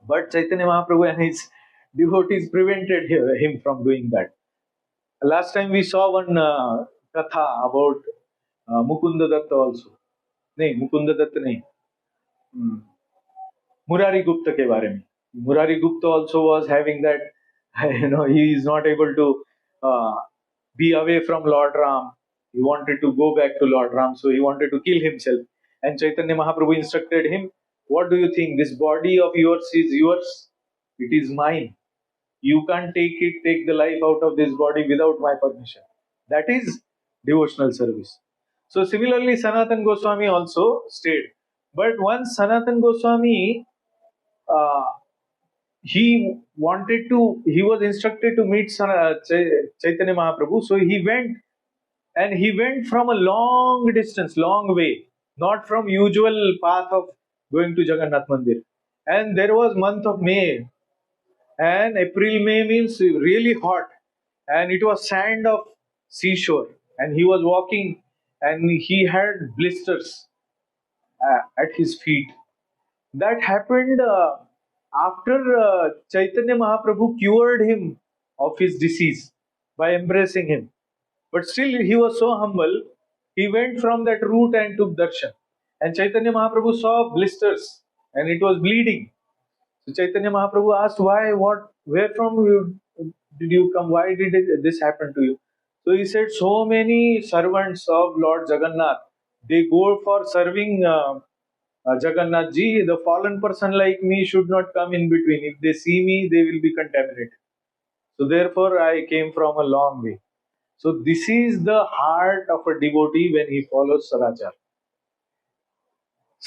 But Chaitanya Mahaprabhu and his devotees prevented him from doing that. Last time we saw one katha about Mukunda Datta also. नहीं, मुकुंद दत्त नहीं, Murari Gupta के बारे में. Murari Gupta also was having that, he is not able to be away from Lord Ram. He wanted to go back to Lord Ram, so he wanted to kill himself. And Chaitanya Mahaprabhu instructed him, what do you think? This body of yours is yours. It is mine. You can't take the life out of this body without my permission. That is devotional service. So similarly, Sanatan Goswami also stayed. But once Sanatan Goswami, he was instructed to meet Chaitanya Mahaprabhu. So he went, and he went from a long distance, long way, not from usual path of going to Jagannath Mandir. And there was month of May, and April, May means really hot, and it was sand of seashore, and he was walking, and he had blisters at his feet. That happened after Chaitanya Mahaprabhu cured him of his disease by embracing him. But still he was so humble, he went from that route and took darshan. And Chaitanya Mahaprabhu saw blisters and it was bleeding. So Chaitanya Mahaprabhu asked, where from did you come? Why did this happen to you? So he said, so many servants of Lord Jagannath, they go for serving Jagannath ji. The fallen person like me should not come in between. If they see me, they will be contaminated. So therefore I came from a long way. So this is the heart of a devotee when he follows Sadachar.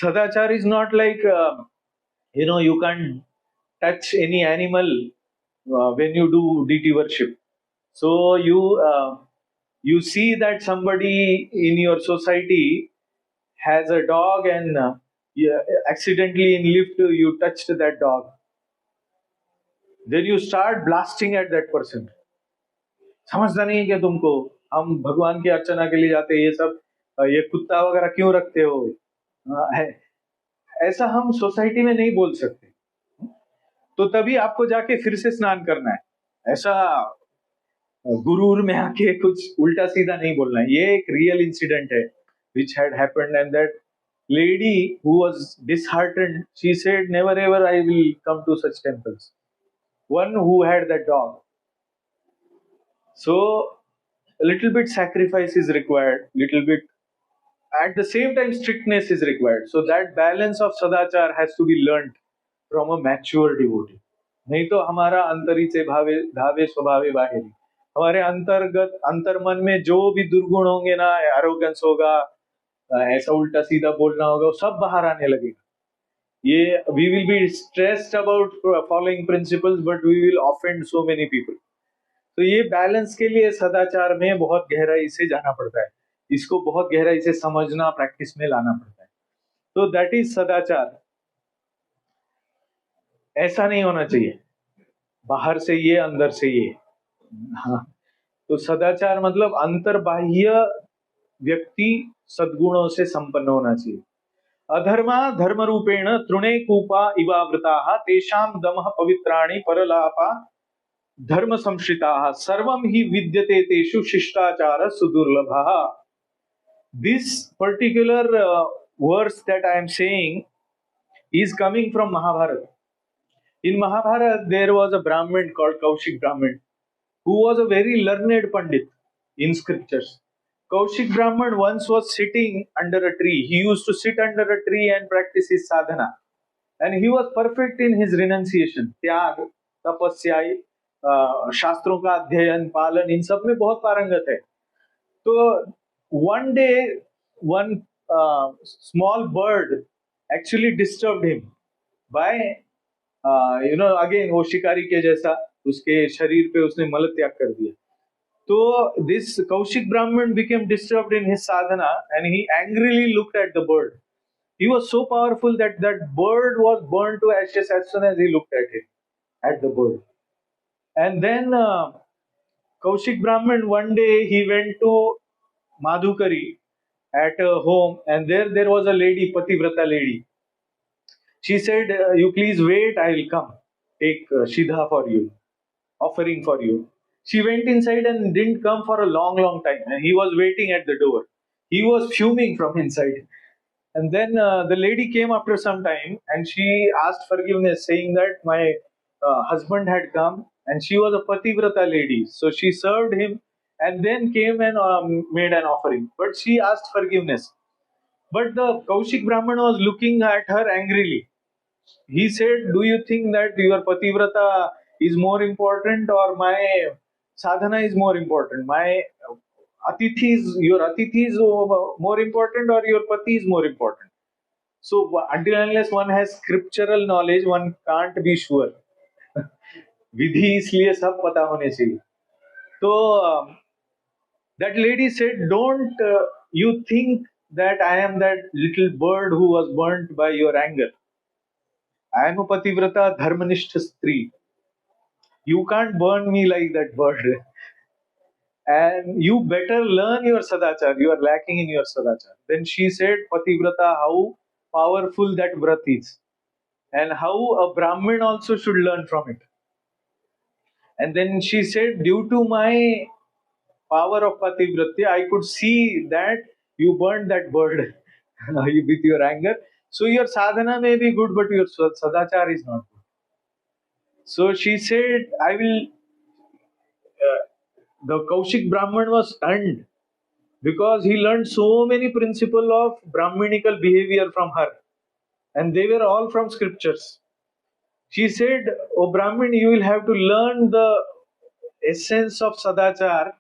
Sadachar is not like, you can't touch any animal when you do deity worship. So you see that somebody in your society has a dog, and accidentally in lift you touched that dog. Then you start blasting at that person. समझता नहीं है क्या तुमको, हम भगवान की अर्चना के लिए जाते हैं, ये सब ये कुत्ता वगैरह क्यों रखते हो? ऐसा हम सोसाइटी में नहीं बोल सकते. तो तभी आपको जाके फिर से स्नान करना है. ऐसा गुरूर में आके कुछ उल्टा सीधा नहीं बोलना है. ये एक रियल इंसिडेंट है which had happened, and that lady who was disheartened, she said, never ever I will come to such temples. One who had that dog. So a little bit sacrifice is required, little bit at the same time strictness is required. So that balance of sadachar has to be learnt from a mature devotee. नहीं तो हमारा अंतरी से धावे स्वभावे बाहेरी, हमारे अंतर्मन में जो भी दुर्गुण होंगे ना, एरोगेंस होगा, ऐसा उल्टा सीधा बोलना होगा, वो सब बाहर आने लगेगा. ये we will be stressed about following principles but we will offend so many people. तो ये बैलेंस के लिए सदाचार में बहुत गहराई से जाना पड़ता है, इसको बहुत गहराई से समझना, प्रैक्टिस में लाना पड़ता है. तो दैट इज सदाचार. ऐसा नहीं होना चाहिए बाहर से ये अंदर से ये. हाँ, तो सदाचार मतलब अंतर्बाह्य व्यक्ति सद्गुणों से संपन्न होना चाहिए. अधर्मा धर्म रूपेण तृणे कूपा इवावृताः तेषां दमः पवित्राणि परलापा धर्म संश्रिताः सर्वं हि विद्यते तेषु शिष्टाचार सुदुर्लभः. This particular verse that I am saying is coming from Mahabharata. In Mahabharata, there was a Brahmin called Kaushik Brahmin, who was a very learned Pandit in scriptures. Kaushik Brahman once was sitting under a tree. He used to sit under a tree and practice his sadhana. And he was perfect in his renunciation. त्याग, तपस्या, शास्त्रों का अध्ययन, पालन, इन सब में बहुत पारंगत है. तो one day, one small bird actually disturbed him by again वो शिकारी के जैसा उसके शरीर पे उसने मल त्याग कर दिया. तो this Kaushik Brahman became disturbed in his sadhana and he angrily looked at the bird. He was so powerful that that bird was burned to ashes as soon as he looked at it, at the bird. And then Kaushik Brahman, one day he went to Madhukari at a home, and there was a lady, Pativrata lady. She said, "You please wait, I will come. Take Shidha for you, offering for you." She went inside and didn't come for a long, long time. And he was waiting at the door. He was fuming from inside. And then the lady came after some time and she asked forgiveness, saying that my husband had come and she was a Pativrata lady. So she served him and then came and made an offering. But she asked forgiveness. But the Kaushik Brahman was looking at her angrily. He said, "Do you think that your Pativrata is more important or my sadhana is more important? My your Atithi is more important or your Pati is more important?" So until unless one has scriptural knowledge, one can't be sure. विधि इसलिए सब पता होने चाहिए. तो that lady said, "Don't you think that I am that little bird who was burnt by your anger? I am a Pativrata Dharmanishta Stri. You can't burn me like that bird. And you better learn your sadachar. You are lacking in your sadachar." Then she said, "Pativrata, how powerful that vrat is. And how a Brahmin also should learn from it." And then she said, "Due to my power of Pativratya, I could see that you burned that bird with your anger. So your sadhana may be good, but your sadachar is not good." So she said, "I will." The Kaushik Brahman was stunned because he learned so many principles of Brahminical behavior from her, and they were all from scriptures. She said, "Oh Brahmin, you will have to learn the essence of Sadachar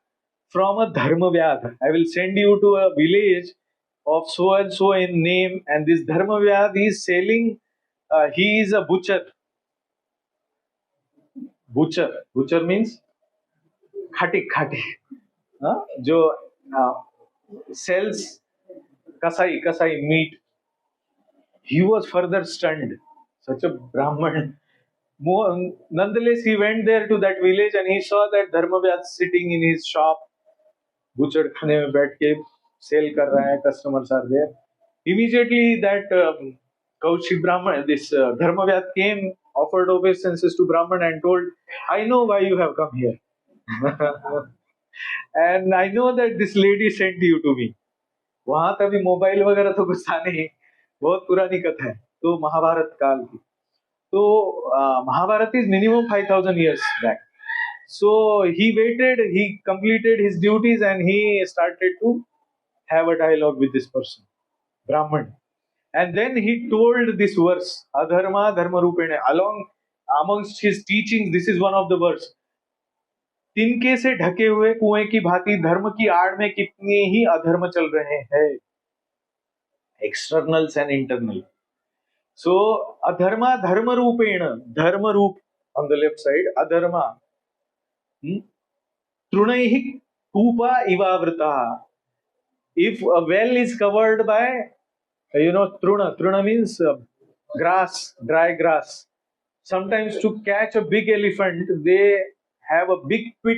from a Dharmavyad. I will send you to a village of so and so in name, and this Dharmavyad is selling, he is a butcher." Butcher means khati, जो sells kasai meat. He was further stunned. Such a Brahman. Nonetheless, he went there to that village and he saw that Dharmavyad sitting in his shop. Butcher khane mein बैठ के sell कर रहा है, customers are there. Immediately that Kaushik Brahman, this Dharmavyad came, offered obeisances to Brahman and told, "I know why you have come here." And I know that this lady sent you to me. वहां तभी mobile वगैरह तो कुछ था नहीं, बहुत पुरानी कथा है, तो महाभारत काल की. तो Mahabharata is minimum 5,000 years back. So he waited, he completed his duties and he started to have a dialogue with this person, Brahman. And then he told this verse, "Adharma dharma rupene." Amongst his teachings, this is one of the verse. "तिनके से ढके हुए कुएं की भांति धर्म की आड़ में कितने ही अधर्म चल रहे हैं, externals and internal. So adharma dharma rupena, dharma roop on the left side, adharma. Trunaihi kupa ivavritaha. If a well is covered by, truna means grass, dry grass. Sometimes to catch a big elephant, they have a big pit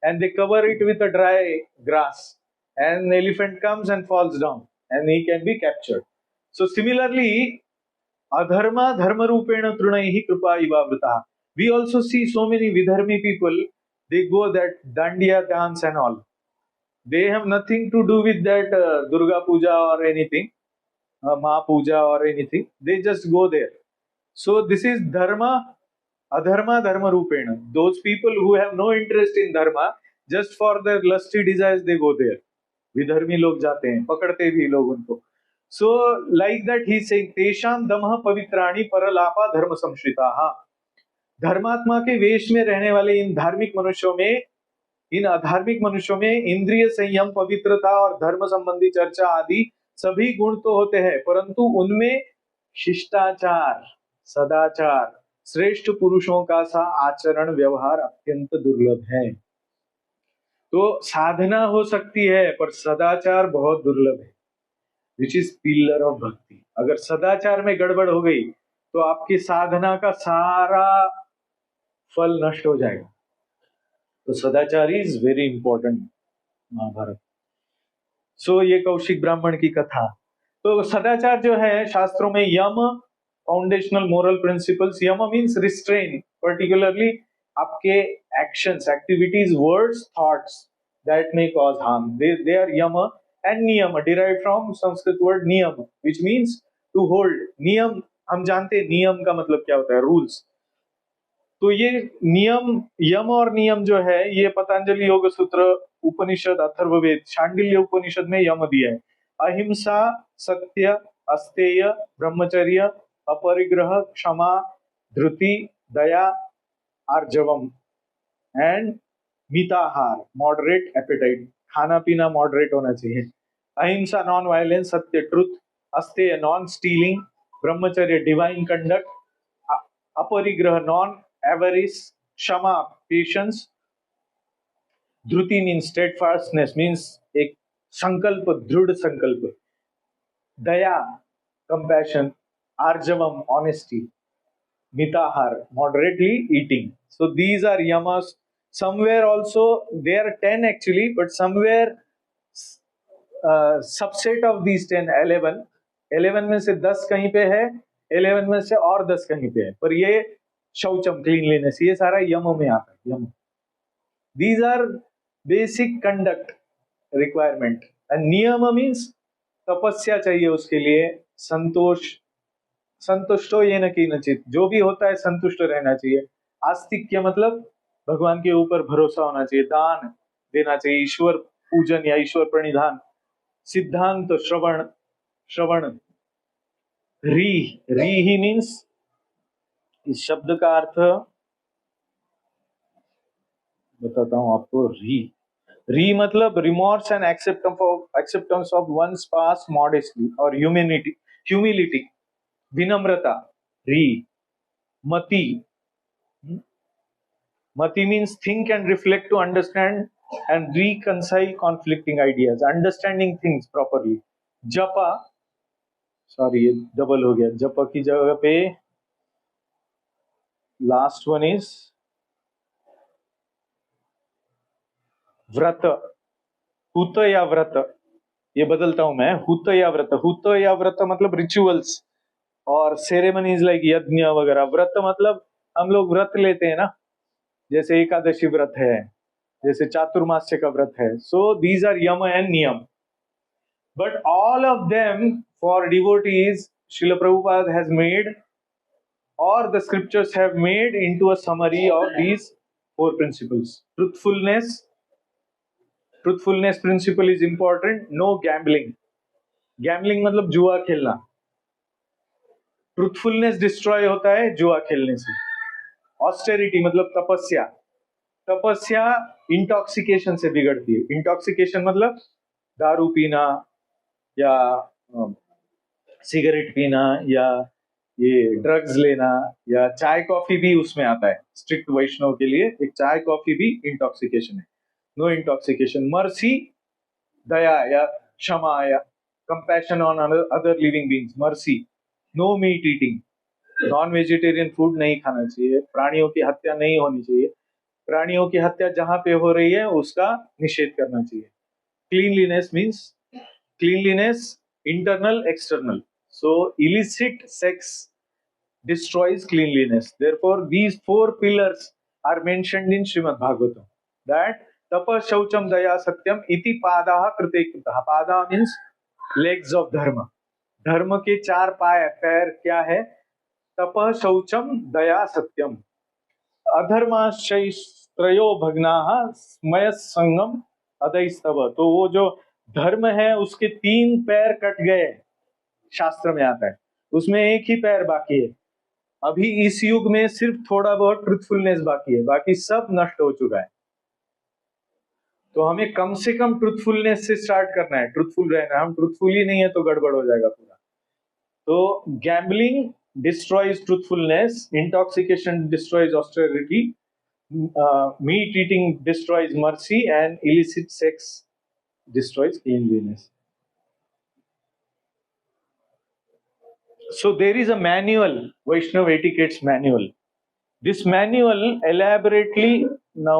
and they cover it with a dry grass. And the elephant comes and falls down and he can be captured. So similarly, adharma dharma rupena trunaihi kripa ivavritaha. We also see so many vidharmi people, they go that dandiya dance and all. They have nothing to do with that Durga Puja or anything, Ma Puja or anything. They just go there. So this is dharma, adharma, dharma rupena. Those people who have no interest in dharma, just for their lusty desires, they go there. विधर्मी लोग जाते हैं, पकड़ते भी लोग उनको. So like that he is saying, तेषाम दमः पवित्राणि परलापा धर्म संश्रिताः. धर्मात्मा के वेश में रहने वाले इन धार्मिक मनुष्यों में, इन अधार्मिक मनुष्यों में इंद्रिय संयम, पवित्रता और धर्म संबंधी चर्चा आदि सभी गुण तो होते हैं, परंतु उनमें शिष्टाचार, सदाचार, श्रेष्ठ पुरुषों का सा आचरण व्यवहार अत्यंत दुर्लभ है. तो साधना हो सकती है पर सदाचार बहुत दुर्लभ है, विच इज पिलर ऑफ भक्ति. अगर सदाचार में गड़बड़ हो गई तो आपकी साधना का सारा फल नष्ट हो जाएगा. तो सदाचार इज वेरी इंपॉर्टेंट महाभारत. सो ये कौशिक ब्राह्मण की कथा. तो सदाचार जो है शास्त्रों में यम, foundational moral principles. Yama means restrain, particularly आपके actions, activities, words, thoughts that may cause harm, they are Yama. And niyama derived from Sanskrit word niyama which means to hold. नियम हम जानते हैं, नियम का मतलब क्या होता है, रूल्स. तो ये नियम, यम और नियम जो है, ये पतंजलि योग सूत्र, उपनिषद, अथर्ववेद, शांडिल्य उपनिषद में यम दिया है. अहिंसा, सत्य, अस्तेय, ब्रह्मचर्य, अपरिग्रह, क्षमा, धृति, दया, आर्जवम एंड मिताहार, मॉडरेट एपेटाइट. खाना पीना मॉडरेट होना चाहिए. अहिंसा नॉन वायलेंस, सत्य ट्रुथ, अस्तेय नॉन स्टीलिंग, ब्रह्मचर्य डिवाइन कंडक्ट, अपरिग्रह नॉन avarice, क्षमा पेशेंस, धृति मीन्स स्टेडफास्टनेस, मीन्स एक संकल्प, दृढ़ संकल्प, दया कंपैशन, आर्जवम ऑनेस्टी, मिताहार moderately eating. So these are यमस. Somewhere also they are 10 actually, but somewhere subset of these 10, 11 में से 10 कहीं पे है, 11 में से और 10 कहीं पे है, पर ये शौचम, क्लीनलीनेस, ये सारा यम में आता है. यम, these are basic conduct requirement. And नियम मीन्स तपस्या चाहिए उसके लिए, संतोष, संतुष्टो ये न किंचित, जो भी होता है संतुष्ट रहना चाहिए. आस्तिक्य मतलब भगवान के ऊपर भरोसा होना चाहिए. दान देना चाहिए, ईश्वर पूजन या ईश्वर प्रणिधान. सिद्धांत, श्रवण, श्रवण. री ही मीन्स, इस शब्द का अर्थ बताता हूं आपको. री मतलब remorse and acceptance of one's past modestly और ह्यूमिलिटी, विनम्रता. री. Mati, mati means think and reflect to understand and reconcile conflicting ideas, understanding things properly. Japa, sorry ये डबल हो गया, जपा की जगह पे लास्ट वन इज व्रत. हुत या व्रत, ये बदलता हूं मैं. हुत या व्रत, हुत या व्रत मतलब रिचुअल्स और सेरेमनीज लाइक यज्ञ वगैरह. व्रत मतलब हम लोग व्रत लेते हैं ना, जैसे एकादशी व्रत है, जैसे चातुर्मास्य का व्रत है. So these are Yama and नियम, but all of them for devotees Srila Prabhupada has made, or the scriptures have made into a summary of these 4 principles. Truthfulness principle is important. No gambling. Gambling मतलब जुआ खेलना. Truthfulness destroy होता है जुआ खेलने से. Austerity मतलब तपस्या. तपस्या इंटॉक्सिकेशन से बिगड़ती है. इंटॉक्सिकेशन मतलब दारू पीना या सिगरेट पीना या ये ड्रग्स लेना या चाय कॉफी भी उसमें आता है। स्ट्रिक्ट वैष्णव के लिए एक चाय कॉफी भी इंटॉक्सिकेशन है। No intoxication. मर्सी, दया या क्षमा या compassion on other living beings. Mercy. No meat eating, non vegetarian food नहीं खाना चाहिए। प्राणियों की हत्या नहीं होनी चाहिए। प्राणियों की हत्या जहां पे हो रही है उसका निषेध करना चाहिए। Cleanliness means cleanliness, internal, external. So illicit sex destroys cleanliness. Therefore, these four pillars are mentioned in Srimad Bhagavatam. That tapa shaucham daya satyam iti padaha krite kritaha. Pada means legs of dharma. धर्म के चार पैर क्या है? तप शौचम दया सत्यम। अधर्माश्रयो भग्नाः स्मय संगम अदैस्तव। तो वो जो धर्म है उसके तीन पैर कट गए, शास्त्र में आता है, उसमें एक ही पैर बाकी है। अभी इस युग में सिर्फ थोड़ा बहुत ट्रुथफुलनेस बाकी है, बाकी सब नष्ट हो चुका है। तो हमें कम से कम ट्रुथफुलनेस से स्टार्ट करना है, ट्रुथफुल रहना। हम ट्रुथफुल ही नहीं है तो गड़बड़ हो जाएगा पूरा। तो gambling destroys truthfulness, intoxication destroys austerity, meat eating destroys mercy, and illicit sex destroys cleanliness. So there is a manual, Vaishnava etiquette's manual. This manual elaborately, now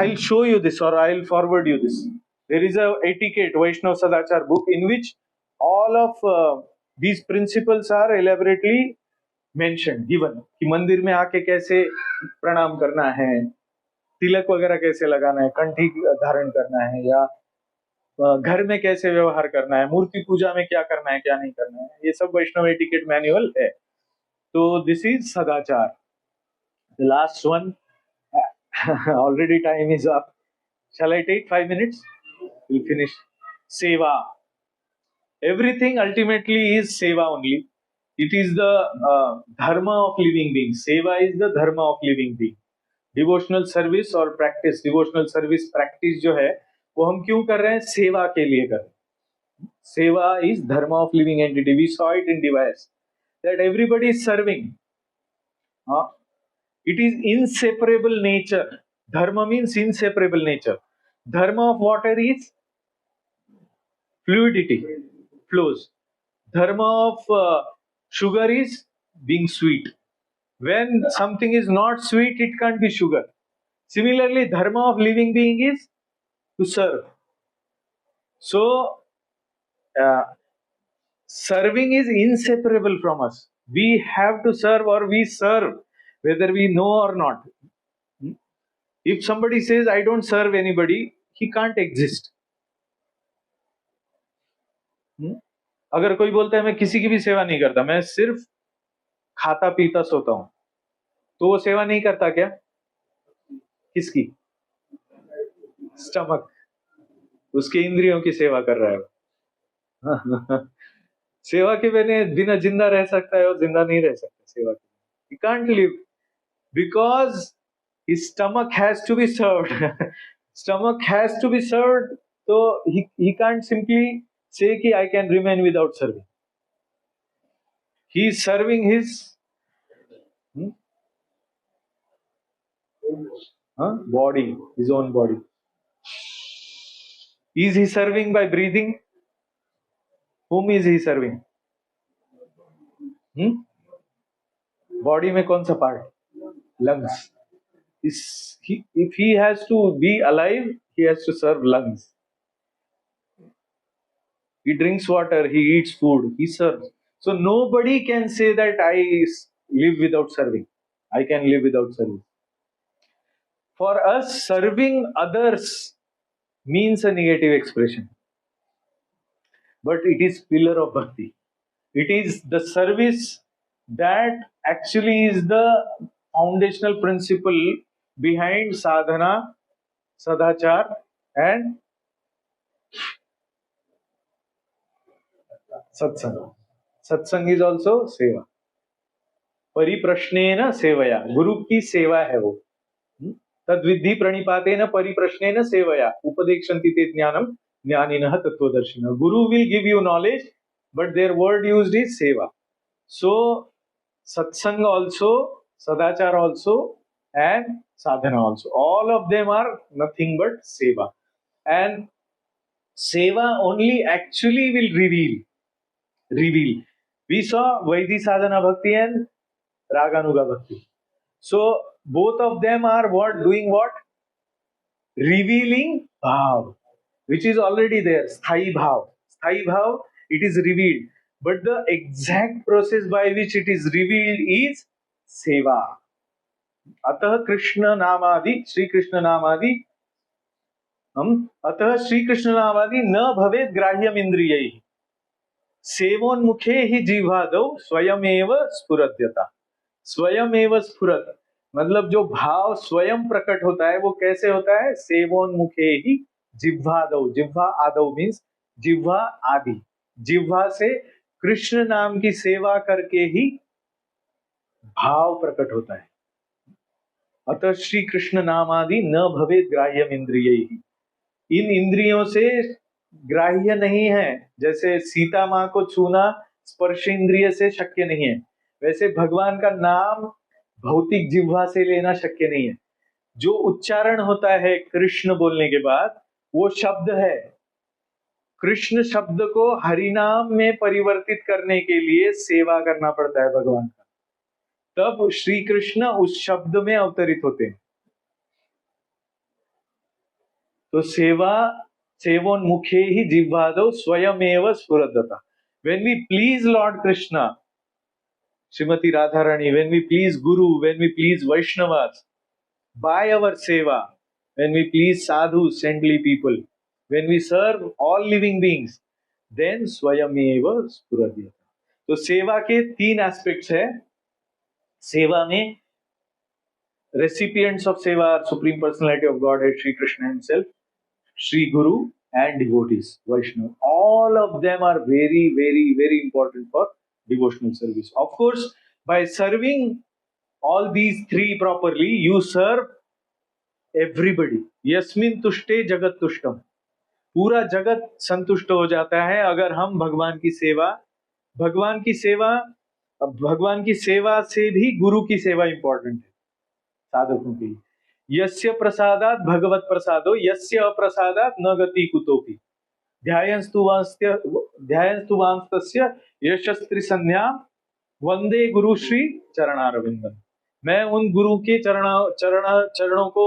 I'll show you this, or I'll forward you this. There is a etiquette Vaishnava Sadachar book in which all of these principles are elaborately mentioned, given कि मंदिर में आके कैसे प्रणाम करना है, तिलक वगैरह कैसे लगाना है, कंठी धारण करना है, या घर में कैसे व्यवहार करना है, मूर्ति पूजा में क्या करना है क्या नहीं करना है, ये सब वैष्णव एटिकेट मैनुअल है। तो this is sadachar. The last one, already time is up. Shall I take 5 minutes? We'll finish. सेवा। Everything ultimately is seva only. It is the dharma of living being. Seva is the dharma of living being. Devotional service और practice, devotional service practice जो है वो हम क्यों कर रहे हैं? सेवा के लिए कर रहे हैं। Seva is dharma of living entity. We saw it in device that everybody is serving. It is inseparable nature. Dharma means inseparable nature. Dharma of water is fluidity, flows. Dharma of sugar is being sweet. When something is not sweet, it can't be sugar. Similarly, dharma of living being is to serve. So, serving is inseparable from us. We have to serve, or we serve, whether we know or not. If somebody says, I don't serve anybody, he can't exist. अगर कोई बोलता है मैं किसी की भी सेवा नहीं करता, मैं सिर्फ खाता पीता सोता हूं, तो वो सेवा नहीं करता क्या? किसकी? स्टमक, उसके इंद्रियों की सेवा कर रहा है। सेवा के बिना जिंदा रह सकता है और जिंदा नहीं रह सकता सेवा के। He can't live because his stomach has to be served. Stomach has to be served, so he can't simply say कि I can remain without serving. He is serving his body, his own body. Is he serving by breathing? Whom is he serving? Body में कौन सा part? Lungs. If he has to be alive, he has to serve lungs. He drinks water, he eats food, he serves. So nobody can say that I live without serving. I can live without serving. For us, serving others means a negative expression. But it is pillar of bhakti. It is the service that actually is the foundational principle behind sadhana, sadachar, and satsang. Satsang is also seva. परिप्रश्नेन सेवया, गुरु की सेवा है वो। तद्विद्धि प्रणिपातेन परिप्रश्नेन सेवया उपदेक्षन्ति ते ज्ञानम ज्ञानिनः तत्वदर्शिनः। Guru will give you knowledge but their word used is seva. So satsang also, sadachar also, and sadhana also. All of them are nothing but seva. And seva only actually will reveal. We saw Vaidhi sadhana bhakti and Raganuga bhakti. So both of them are what doing what? Revealing bhav, which is already there. Sthai bhav. Sthai bhav, it is revealed. But the exact process by which it is revealed is seva. अतः कृष्ण नामादि श्री कृष्ण नामादि अतः श्री कृष्ण नामादि न भवेत् ग्राह्यम इंद्रियैः सेवोन्मुखे ही जिह्वादौ स्वयमेव स्फुरत्यता. स्वयमेव स्फुरत मतलब जो भाव स्वयं प्रकट होता है वो कैसे होता है? सेवोन्मुखे ही जिह्वादौ. जिह्वा आदौ मीन्स जिह्वा आदि. जिह्वा से कृष्ण नाम की सेवा करके ही भाव प्रकट होता है. अतः श्री कृष्ण नाम आदि न भवेत् ग्राह्यम इंद्रियैः. इन इंद्रियों से ग्राह्य नहीं है. जैसे सीता माँ को छूना स्पर्श इंद्रिय से शक्य नहीं है, वैसे भगवान का नाम भौतिक जिह्वा से लेना शक्य नहीं है. जो उच्चारण होता है कृष्ण बोलने के बाद वो शब्द है. कृष्ण शब्द को हरिनाम में परिवर्तित करने के लिए सेवा करना पड़ता है भगवान का, तब श्री कृष्ण उस शब्द में अवतरित होते हैं. तो सेवा सेवोन्मुखे ही जिह्वादौ स्वयमेव स्फुरदता. When we please Lord Krishna, Srimati Radharani, when we please Guru, when we please Vaishnavas, by our seva, when we please sadhus, saintly people, when we serve all living beings, then स्वयमेव स्फुरदता. तो सेवा के 3 aspects है. सेवा में recipients of seva are Supreme Personality of Godhead, Shri Krishna himself, Shri Guru, and devotees, Vaishnava. All of them are very, very, very important for devotional service. Of course, by serving all these 3 properly, you serve everybody. Yasmin तुष्टे जगत तुष्टम. पूरा जगत संतुष्ट हो जाता है अगर हम भगवान की सेवा भगवान की सेवा से भी गुरु की सेवा इंपॉर्टेंट है साधकों के लिए. यस्य प्रसादात भगवत प्रसादो यस्य अप्रसादात न गति कुतोपि. ध्यायंस्तु वांस्तस्य यशस्त्री संध्या वंदे गुरु श्री चरणारविंदम. मैं उन गुरु के चरणों को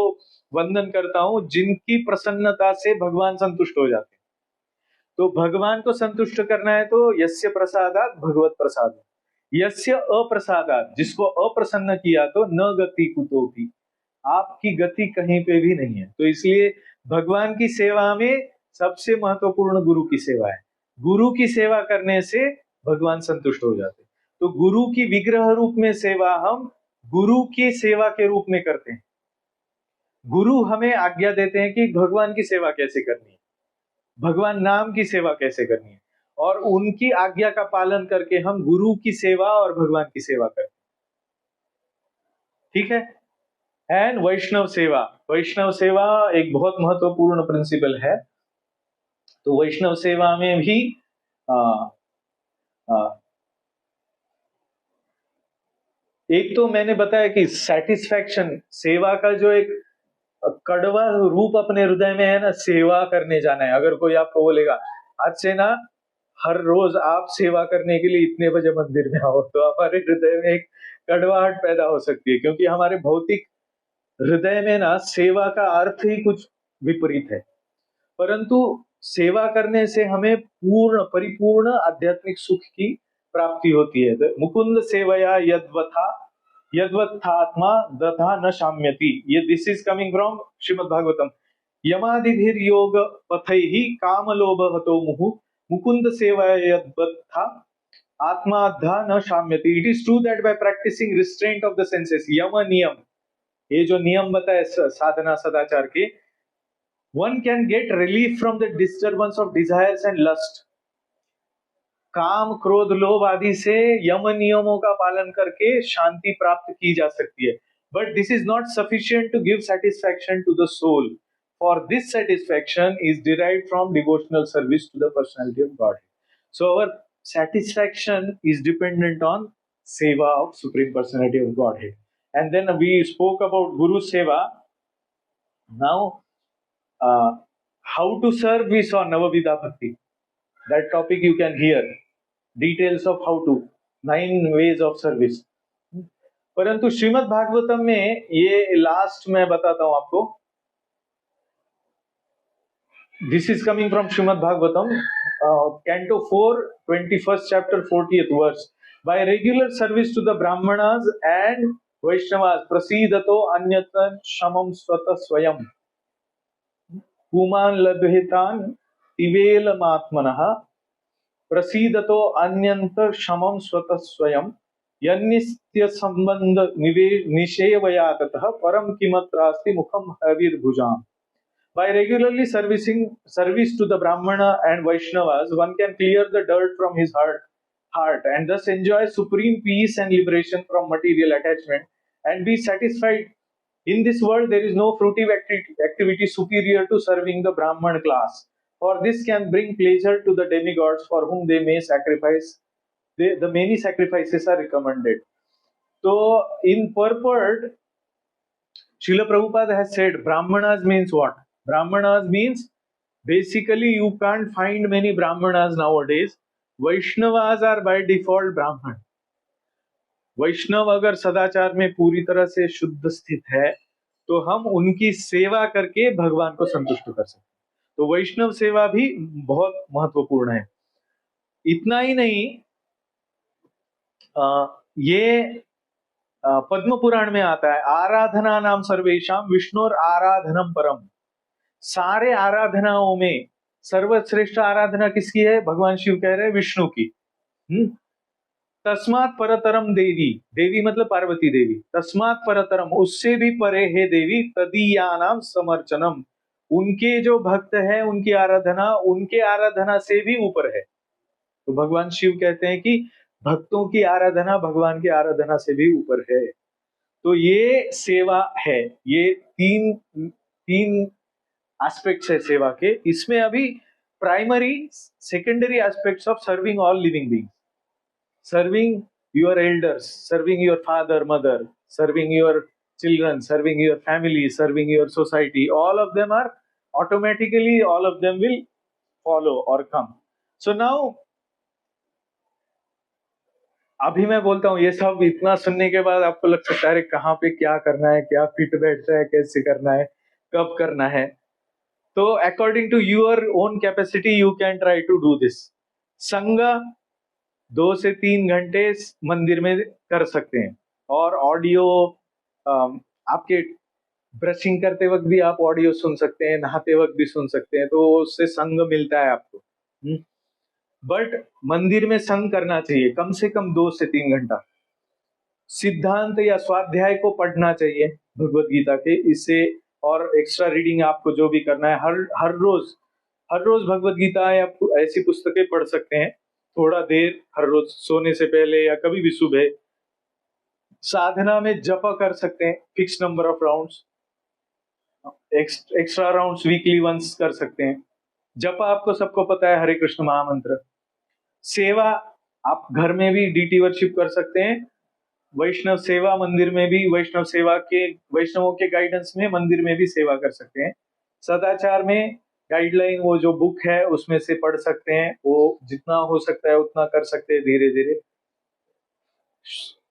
वंदन करता हूं जिनकी प्रसन्नता से भगवान संतुष्ट हो जाते हैं. तो भगवान को संतुष्ट करना है तो यस्य प्रसादात भगवत प्रसाद. यस्य अप्रसादात, जिसको अप्रसन्न किया तो न गति कुतोपि, आपकी गति कहीं पे भी नहीं है. तो इसलिए भगवान की सेवा में सबसे महत्वपूर्ण गुरु की सेवा है. गुरु की सेवा करने से भगवान संतुष्ट हो जाते. तो गुरु की विग्रह रूप में सेवा हम गुरु की सेवा के रूप में करते हैं. गुरु हमें आज्ञा देते हैं कि भगवान की सेवा कैसे करनी है, भगवान नाम की सेवा कैसे करनी है, और उनकी आज्ञा का पालन करके हम गुरु की सेवा और भगवान की सेवा करते हैं. ठीक है. एंड वैष्णव सेवा. वैष्णव सेवा एक बहुत महत्वपूर्ण प्रिंसिपल है. तो वैष्णव सेवा में भी एक तो मैंने बताया कि सेटिस्फैक्शन, सेवा का जो एक कड़वा रूप अपने हृदय में है ना, सेवा करने जाना है. अगर कोई आपको बोलेगा आज से ना हर रोज आप सेवा करने के लिए इतने बजे मंदिर में आओ, तो हमारे हृदय में एक कड़वाहट पैदा हो सकती है, क्योंकि हमारे भौतिक हृदय में ना सेवा का अर्थ ही कुछ विपरीत है. परंतु सेवा करने से हमें पूर्ण परिपूर्ण आध्यात्मिक सुख की प्राप्ति होती है. मुकुंद सेवया यद्वत्थात्मा दधा न शाम्यति. ये this is coming from Srimad Bhagavatam. यमादिभिर योग पथैहि कामलोभ हतो मुहु मुकुंद सेवया यद्वत्था आत्मा धा न शाम्यति. It is true that by practising restraint of the senses, yama niyama, ये जो नियम बताए साधना सदाचार के, one can get relief from the disturbance of desires and lust. काम क्रोध लोभ आदि से यम नियमों का पालन करके शांति प्राप्त की जा सकती है. But this is not sufficient to give satisfaction to the soul. For this satisfaction is derived from devotional service to the personality of God. So our satisfaction is dependent on seva of Supreme Personality of Godhead. And then we spoke about Guru Seva. Now, how to serve, we saw Navavidha Bhakti. That topic you can hear. Details of how to, 9 ways of service. परंतु श्रीमद् भागवतम में ये last मैं बताता हूं आपको. This is coming from Srimad Bhagavatam, Canto 4, 21st chapter, 40th verse. By regular service to the Brahmanas and Vaishnavas, prasidato anyatan shamam swata swayam. Puman labhitan ivela matmanaha. Prasidato anyanta shamam swata swayam. Yannistya sambandha nishevayatataha param kimatrasti mukham havir bhujam. By regularly service to the Brahmana and Vaishnavas, one can clear the dirt from his heart and thus enjoy supreme peace and liberation from material attachment and be satisfied. In this world, there is no fruitive activity superior to serving the Brahman class. For this can bring pleasure to the demigods for whom they may sacrifice. The many sacrifices are recommended. So, in purport, Srila Prabhupada has said, Brahmanas means what? Brahmanas means basically you can't find many Brahmanas nowadays. Vaishnavas are by default Brahman. वैष्णव अगर सदाचार में पूरी तरह से शुद्ध स्थित है तो हम उनकी सेवा करके भगवान को संतुष्ट कर सकते हैं. तो वैष्णव सेवा भी बहुत महत्वपूर्ण है. इतना ही नहीं, ये पद्म पुराण में आता है, आराधना नाम सर्वेशाम विष्णुर आराधनम परम. सारे आराधनाओं में सर्वश्रेष्ठ आराधना किसकी है? भगवान शिव कह रहे हैं विष्णु की. तस्मात् परतरम देवी, देवी मतलब पार्वती देवी. तस्मात् परतरम, उससे भी परे है देवी, तदीयानाम समर्चनम, उनके जो भक्त है उनकी आराधना उनके आराधना से भी ऊपर है. तो भगवान शिव कहते हैं कि भक्तों की आराधना भगवान की आराधना से भी ऊपर है. तो ये सेवा है. ये तीन एस्पेक्ट्स है सेवा के. इसमें अभी primary secondary aspects of serving all living beings, serving your elders, serving your father mother, serving your children, serving your family, serving your society, all of them are automatically, all of them will follow और come. So now अभी मैं बोलता हूं, ये सब इतना सुनने के बाद आपको लग सकता है कहाँ पे क्या करना है, क्या फिट बैठता है, कैसे करना है, कब करना है. तो according to your own capacity you can try to do this. संग 2 से 3 घंटे मंदिर में कर सकते हैं, और ऑडियो आपके ब्रशिंग करते वक्त भी आप ऑडियो सुन सकते हैं, नहाते वक्त भी सुन सकते हैं, तो उससे संग मिलता है आपको. बट मंदिर में संग करना चाहिए कम से कम 2 से 3 घंटा. सिद्धांत या स्वाध्याय को पढ़ना चाहिए भगवत गीता के, इससे और एक्स्ट्रा रीडिंग आपको जो भी करना है, हर रोज भगवत गीता या ऐसी पुस्तकें पढ़ सकते हैं थोड़ा देर, हर रोज सोने से पहले या कभी भी सुबह. साधना में जप कर सकते हैं, fix number of rounds, extra rounds weekly once कर सकते हैं. जप आपको सबको पता है, हरे कृष्ण महामंत्र. सेवा आप घर में भी डीटी वर्शिप कर सकते हैं. वैष्णव सेवा मंदिर में भी, वैष्णव सेवा के वैष्णवों के गाइडेंस में मंदिर में भी सेवा कर सकते हैं. सदाचार में गाइडलाइन वो जो बुक है उसमें से पढ़ सकते हैं, वो जितना हो सकता है उतना कर सकते हैं धीरे धीरे.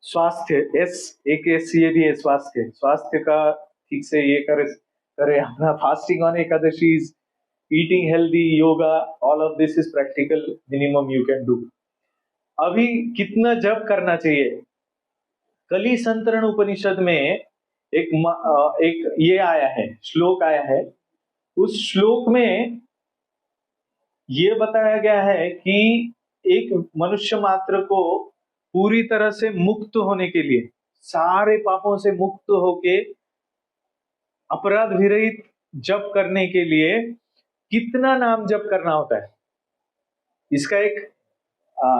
स्वास्थ्य, एक ये भी है, स्वास्थ्य का ठीक से ये करे अपना. Fasting on Ekadashi, eating healthy, yoga, all of this is practical minimum you can do. अभी कितना जप करना चाहिए? कली संतरण उपनिषद में एक ये आया है, श्लोक आया है. उस श्लोक में ये बताया गया है कि एक मनुष्य मात्र को पूरी तरह से मुक्त होने के लिए, सारे पापों से मुक्त होके अपराध विरहित जप करने के लिए कितना नाम जप करना होता है, इसका एक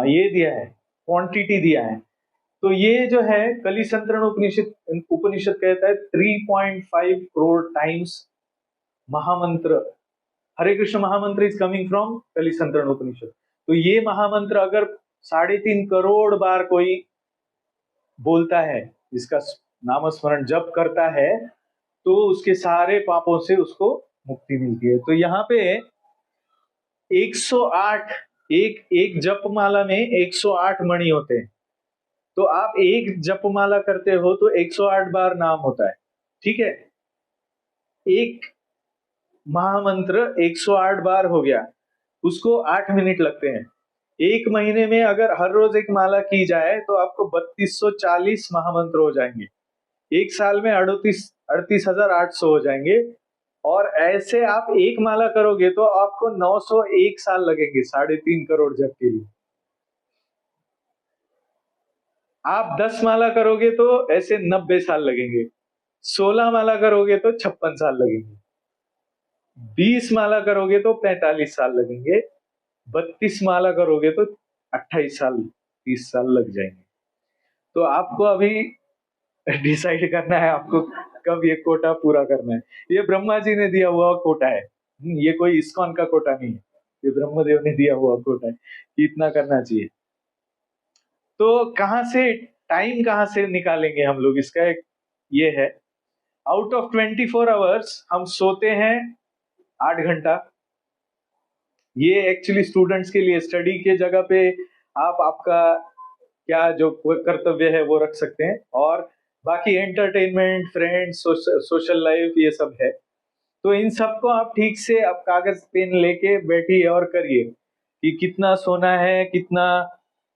ये दिया है, क्वांटिटी दिया है. तो ये जो है कली संतरण उपनिषद कहता है 3.5 करोड़ टाइम्स महामंत्र. हरे कृष्ण महामंत्र इज कमिंग फ्रॉम कली संतरण उपनिषद. तो ये महामंत्र अगर 3.5 करोड़ बार कोई बोलता है, इसका नामस्मरण जप करता है, तो उसके सारे पापों से उसको मुक्ति मिलती है। तो यहाँ पे 108, एक जपमाला में 108 मणि होते हैं। तो आप एक जपमाला करते हो तो 108 बार नाम होता है, ठीक है। एक महामंत्र 108 बार हो गया, उसको 8 मिनट लगते हैं। एक महीने में अगर हर रोज एक माला की जाए तो आपको 3240 महामंत्र हो जाएंगे। एक साल में 38,800 हो जाएंगे। और ऐसे आप एक माला करोगे तो आपको 901 साल लगेंगे 3.5 करोड़ जप के लिए। आप 10 माला करोगे तो ऐसे 90 साल लगेंगे। 16 माला करोगे तो 56 साल लगेंगे। 20 माला करोगे तो 45 साल लगेंगे। 32 माला करोगे तो 28 साल 30 साल लग जाएंगे। तो आपको अभी डिसाइड करना है आपको कब ये कोटा पूरा करना है। ये ब्रह्मा जी ने दिया हुआ कोटा है, ये कोई इस्कॉन का कोटा नहीं है, ये ब्रह्मदेव ने दिया हुआ कोटा है कि इतना करना चाहिए। तो कहां से निकालेंगे हम लोग, इसका एक ये है, आउट ऑफ 24 आवर्स हम सोते हैं 8 घंटा। ये एक्चुअली स्टूडेंट्स के लिए, स्टडी के जगह पे आप आपका क्या जो कर्तव्य है वो रख सकते हैं, और बाकी एंटरटेनमेंट, फ्रेंड्स, सोशल लाइफ, ये सब है। तो इन सबको आप ठीक से आप कागज पेन लेके बैठिए और करिए कि कितना सोना है, कितना,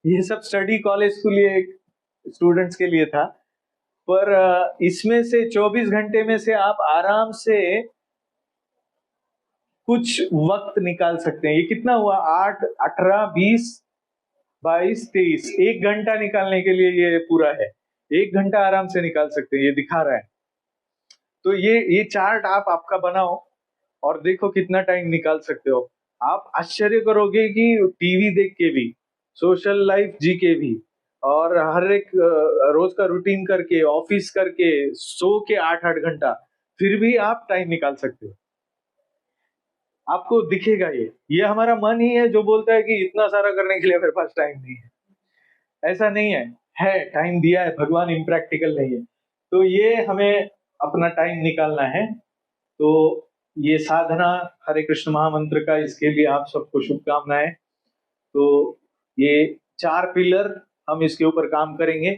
ये सब स्टडी कॉलेज के लिए, स्टूडेंट्स के लिए था। पर इसमें से 24 घंटे में से आप आराम से कुछ वक्त निकाल सकते हैं। ये कितना हुआ, 8, 18, 20, 22, 23, 1 घंटा निकालने के लिए ये पूरा है। 1 घंटा आराम से निकाल सकते हैं, ये दिखा रहा है। तो ये चार्ट आप आपका बनाओ और देखो कितना टाइम निकाल सकते हो। आप आश्चर्य करोगे कि टीवी देख के भी, सोशल लाइफ जी के भी, और हर एक रोज का रूटीन करके, ऑफिस करके, सो के 8-8 घंटा, फिर भी आप टाइम निकाल सकते हो। आपको दिखेगा ये हमारा मन ही है जो बोलता है कि इतना सारा करने के लिए मेरे पास टाइम नहीं है। ऐसा नहीं है टाइम दिया है भगवान, इम्प्रैक्टिकल नहीं है। तो ये हमें अपना टाइम निकालना है। तो ये साधना हरे कृष्ण महामंत्र का, इसके लिए आप सबको शुभकामनाएं। तो ये 4 पिलर, हम इसके ऊपर काम करेंगे।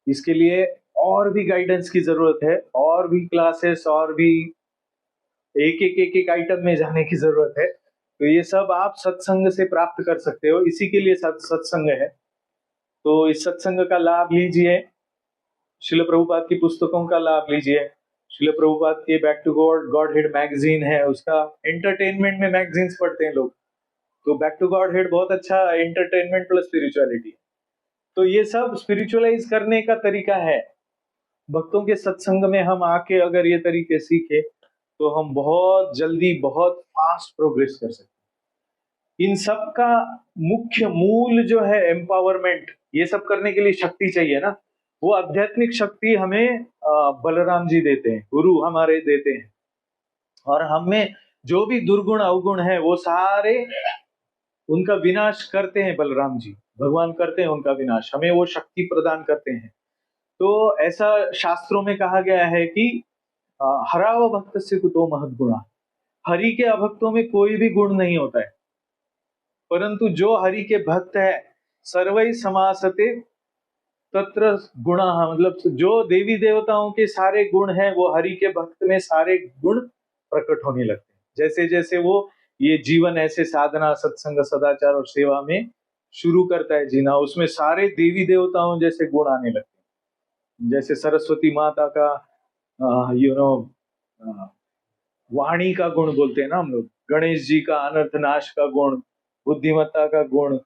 इसके लिए और भी गाइडेंस की जरूरत है, और भी क्लासेस, और भी एक आइटम में जाने की जरूरत है। तो ये सब आप सत्संग से प्राप्त कर सकते हो, इसी के लिए सत्संग है। तो इस सत्संग का लाभ लीजिए, श्रील प्रभुपाद की पुस्तकों का लाभ लीजिए। श्रील प्रभुपाद के back to god, godhead magazine है, उसका एंटरटेनमेंट में मैगजीन्स पढ़ते हैं लोग, तो बैक टू गॉड हेड बहुत अच्छा एंटरटेनमेंट प्लस स्पिरिचुअलिटी। तो ये सब स्पिरिचुअलाइज करने का तरीका है। भक्तों के सत्संग में हम आके अगर ये तरीके सीखे तो हम बहुत जल्दी, बहुत फास्ट प्रोग्रेस कर सकते हैं। इन सब का मुख्य मूल जो है एम्पावरमेंट, ये सब करने के लिए शक्ति चाहिए ना, वो आध्यात्मिक शक्ति हमें बलराम जी देते हैं, गुरु हमारे देते हैं। और हमें जो भी दुर्गुण अवगुण है वो सारे उनका विनाश करते हैं बलराम जी, भगवान करते हैं उनका विनाश, हमें वो शक्ति प्रदान करते हैं। तो ऐसा शास्त्रों में कहा गया है कि हराव भक्त से कुतो महत गुणा, हरि के अभक्तों में कोई भी गुण नहीं होता है, परंतु जो हरि के भक्त है सर्वै समासते तत्र गुणा, मतलब जो देवी देवताओं के सारे गुण हैं वो हरि के भक्त में सारे गुण प्रकट होने लगते हैं। जैसे जैसे वो ये जीवन ऐसे साधना, सत्संग, सदाचार और सेवा में शुरू करता है जीना, उसमें सारे देवी देवताओं जैसे गुण आने लगते हैं। जैसे सरस्वती माता का वाणी का गुण बोलते हैं ना हम लोग, गणेश जी का अनर्थ नाश का गुण, बुद्धिमत्ता का गुण,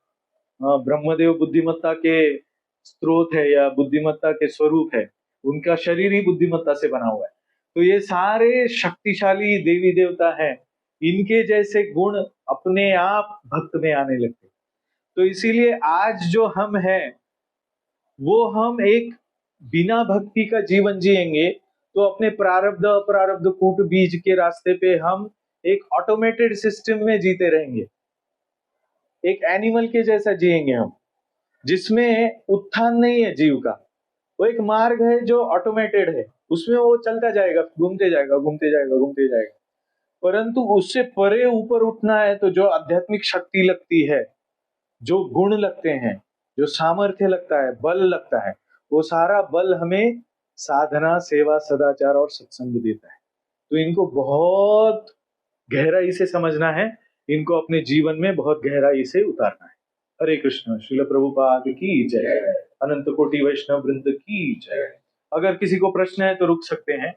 ब्रह्मदेव बुद्धिमत्ता के स्रोत है या बुद्धिमत्ता के स्वरूप है, उनका शरीर ही बुद्धिमत्ता से बना हुआ है। तो ये सारे शक्तिशाली देवी देवता हैं, इनके जैसे गुण अपने आप भक्त में आने लगते। तो इसीलिए आज जो हम हैं वो हम एक बिना भक्ति का जीवन जिएंगे तो अपने प्रारब्ध अप्रारब्ध कूट बीज के रास्ते पे हम एक ऑटोमेटेड सिस्टम में जीते रहेंगे, एक एनिमल के जैसा जिएंगे हम। जिसमें उत्थान नहीं है जीव का। वो एक मार्ग है जो ऑटोमेटेड है, उसमें वो चलता जाएगा, घूमते जाएगा, घूमते जाएगा, घूमते जाएगा। परंतु उससे परे ऊपर उठना है तो जो आध्यात्मिक शक्ति लगती है, जो गुण लगते हैं, जो सामर्थ्य लगता है, बल लगता है, वो सारा बल हमें साधना, सेवा, सदाचार और सत्संग देता है। तो इनको बहुत गहराई से समझना है, इनको अपने जीवन में बहुत गहराई से उतारना है। हरे कृष्ण। श्रील प्रभुपाद की जय। अनंत कोटि वैष्णव वृंद की जय। अगर किसी को प्रश्न है तो रुक सकते हैं।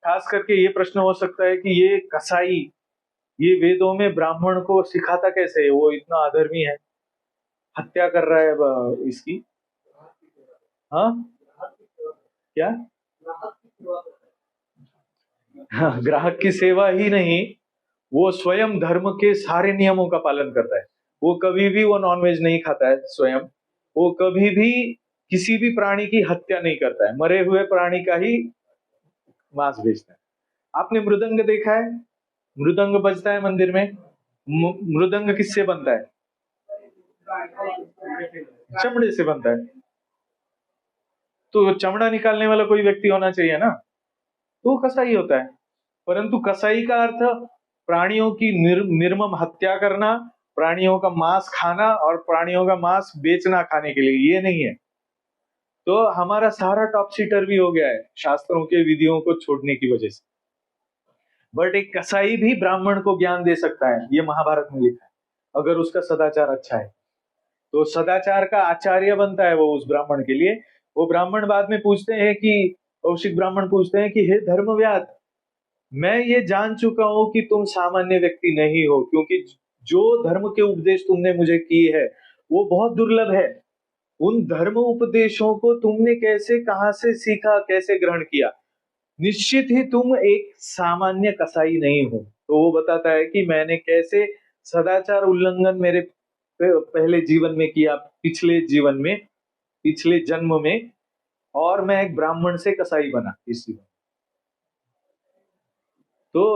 खास करके ये प्रश्न हो सकता है कि ये कसाई, ये वेदों में ब्राह्मण को सिखाता कैसे है, वो इतना अधर्मी है, हत्या कर रहा है इसकी। हाँ क्या? हाँ, ग्राहक की सेवा ही नहीं, वो स्वयं धर्म के सारे नियमों का पालन करता है। वो कभी भी वो नॉनवेज नहीं खाता है स्वयं, वो कभी भी किसी भी प्राणी की हत्या नहीं करता है, मरे हुए प्राणी का ही मांस बेचता है। आपने मृदंग देखा है? मृदंग बजता है मंदिर में। मृदंग किससे बनता है? चमड़े से बनता है। तो चमड़ा निकालने वाला कोई व्यक्ति होना चाहिए ना, तो वो कसाई होता है। परंतु कसाई का अर्थ प्राणियों की निर्मम हत्या करना, प्राणियों का मांस खाना और प्राणियों का मांस बेचना खाने के लिए, ये नहीं है। तो हमारा सारा टॉप सीटर भी हो गया है शास्त्रों के विधियों को छोड़ने की वजह से। बट एक कसाई भी ब्राह्मण को ज्ञान दे सकता है, ये महाभारत में लिखा है, अगर उसका सदाचार अच्छा है। तो सदाचार का आचार्य बनता है वो उस ब्राह्मण के लिए। वो ब्राह्मण बाद में पूछते हैं कि, कौशिक ब्राह्मण पूछते हैं कि हे धर्मव्याध, मैं ये जान चुका हूं कि तुम सामान्य व्यक्ति नहीं हो, क्योंकि जो धर्म के उपदेश तुमने मुझे की है वो बहुत दुर्लभ है। उन धर्म उपदेशों को तुमने कैसे, कहां से सीखा, कैसे ग्रहण किया? निश्चित ही तुम एक सामान्य कसाई नहीं हो। तो वो बताता है कि मैंने कैसे सदाचार उल्लंघन मेरे पहले जीवन में किया, पिछले जीवन में, पिछले जन्म में, और मैं एक ब्राह्मण से कसाई बना इस जीवन। तो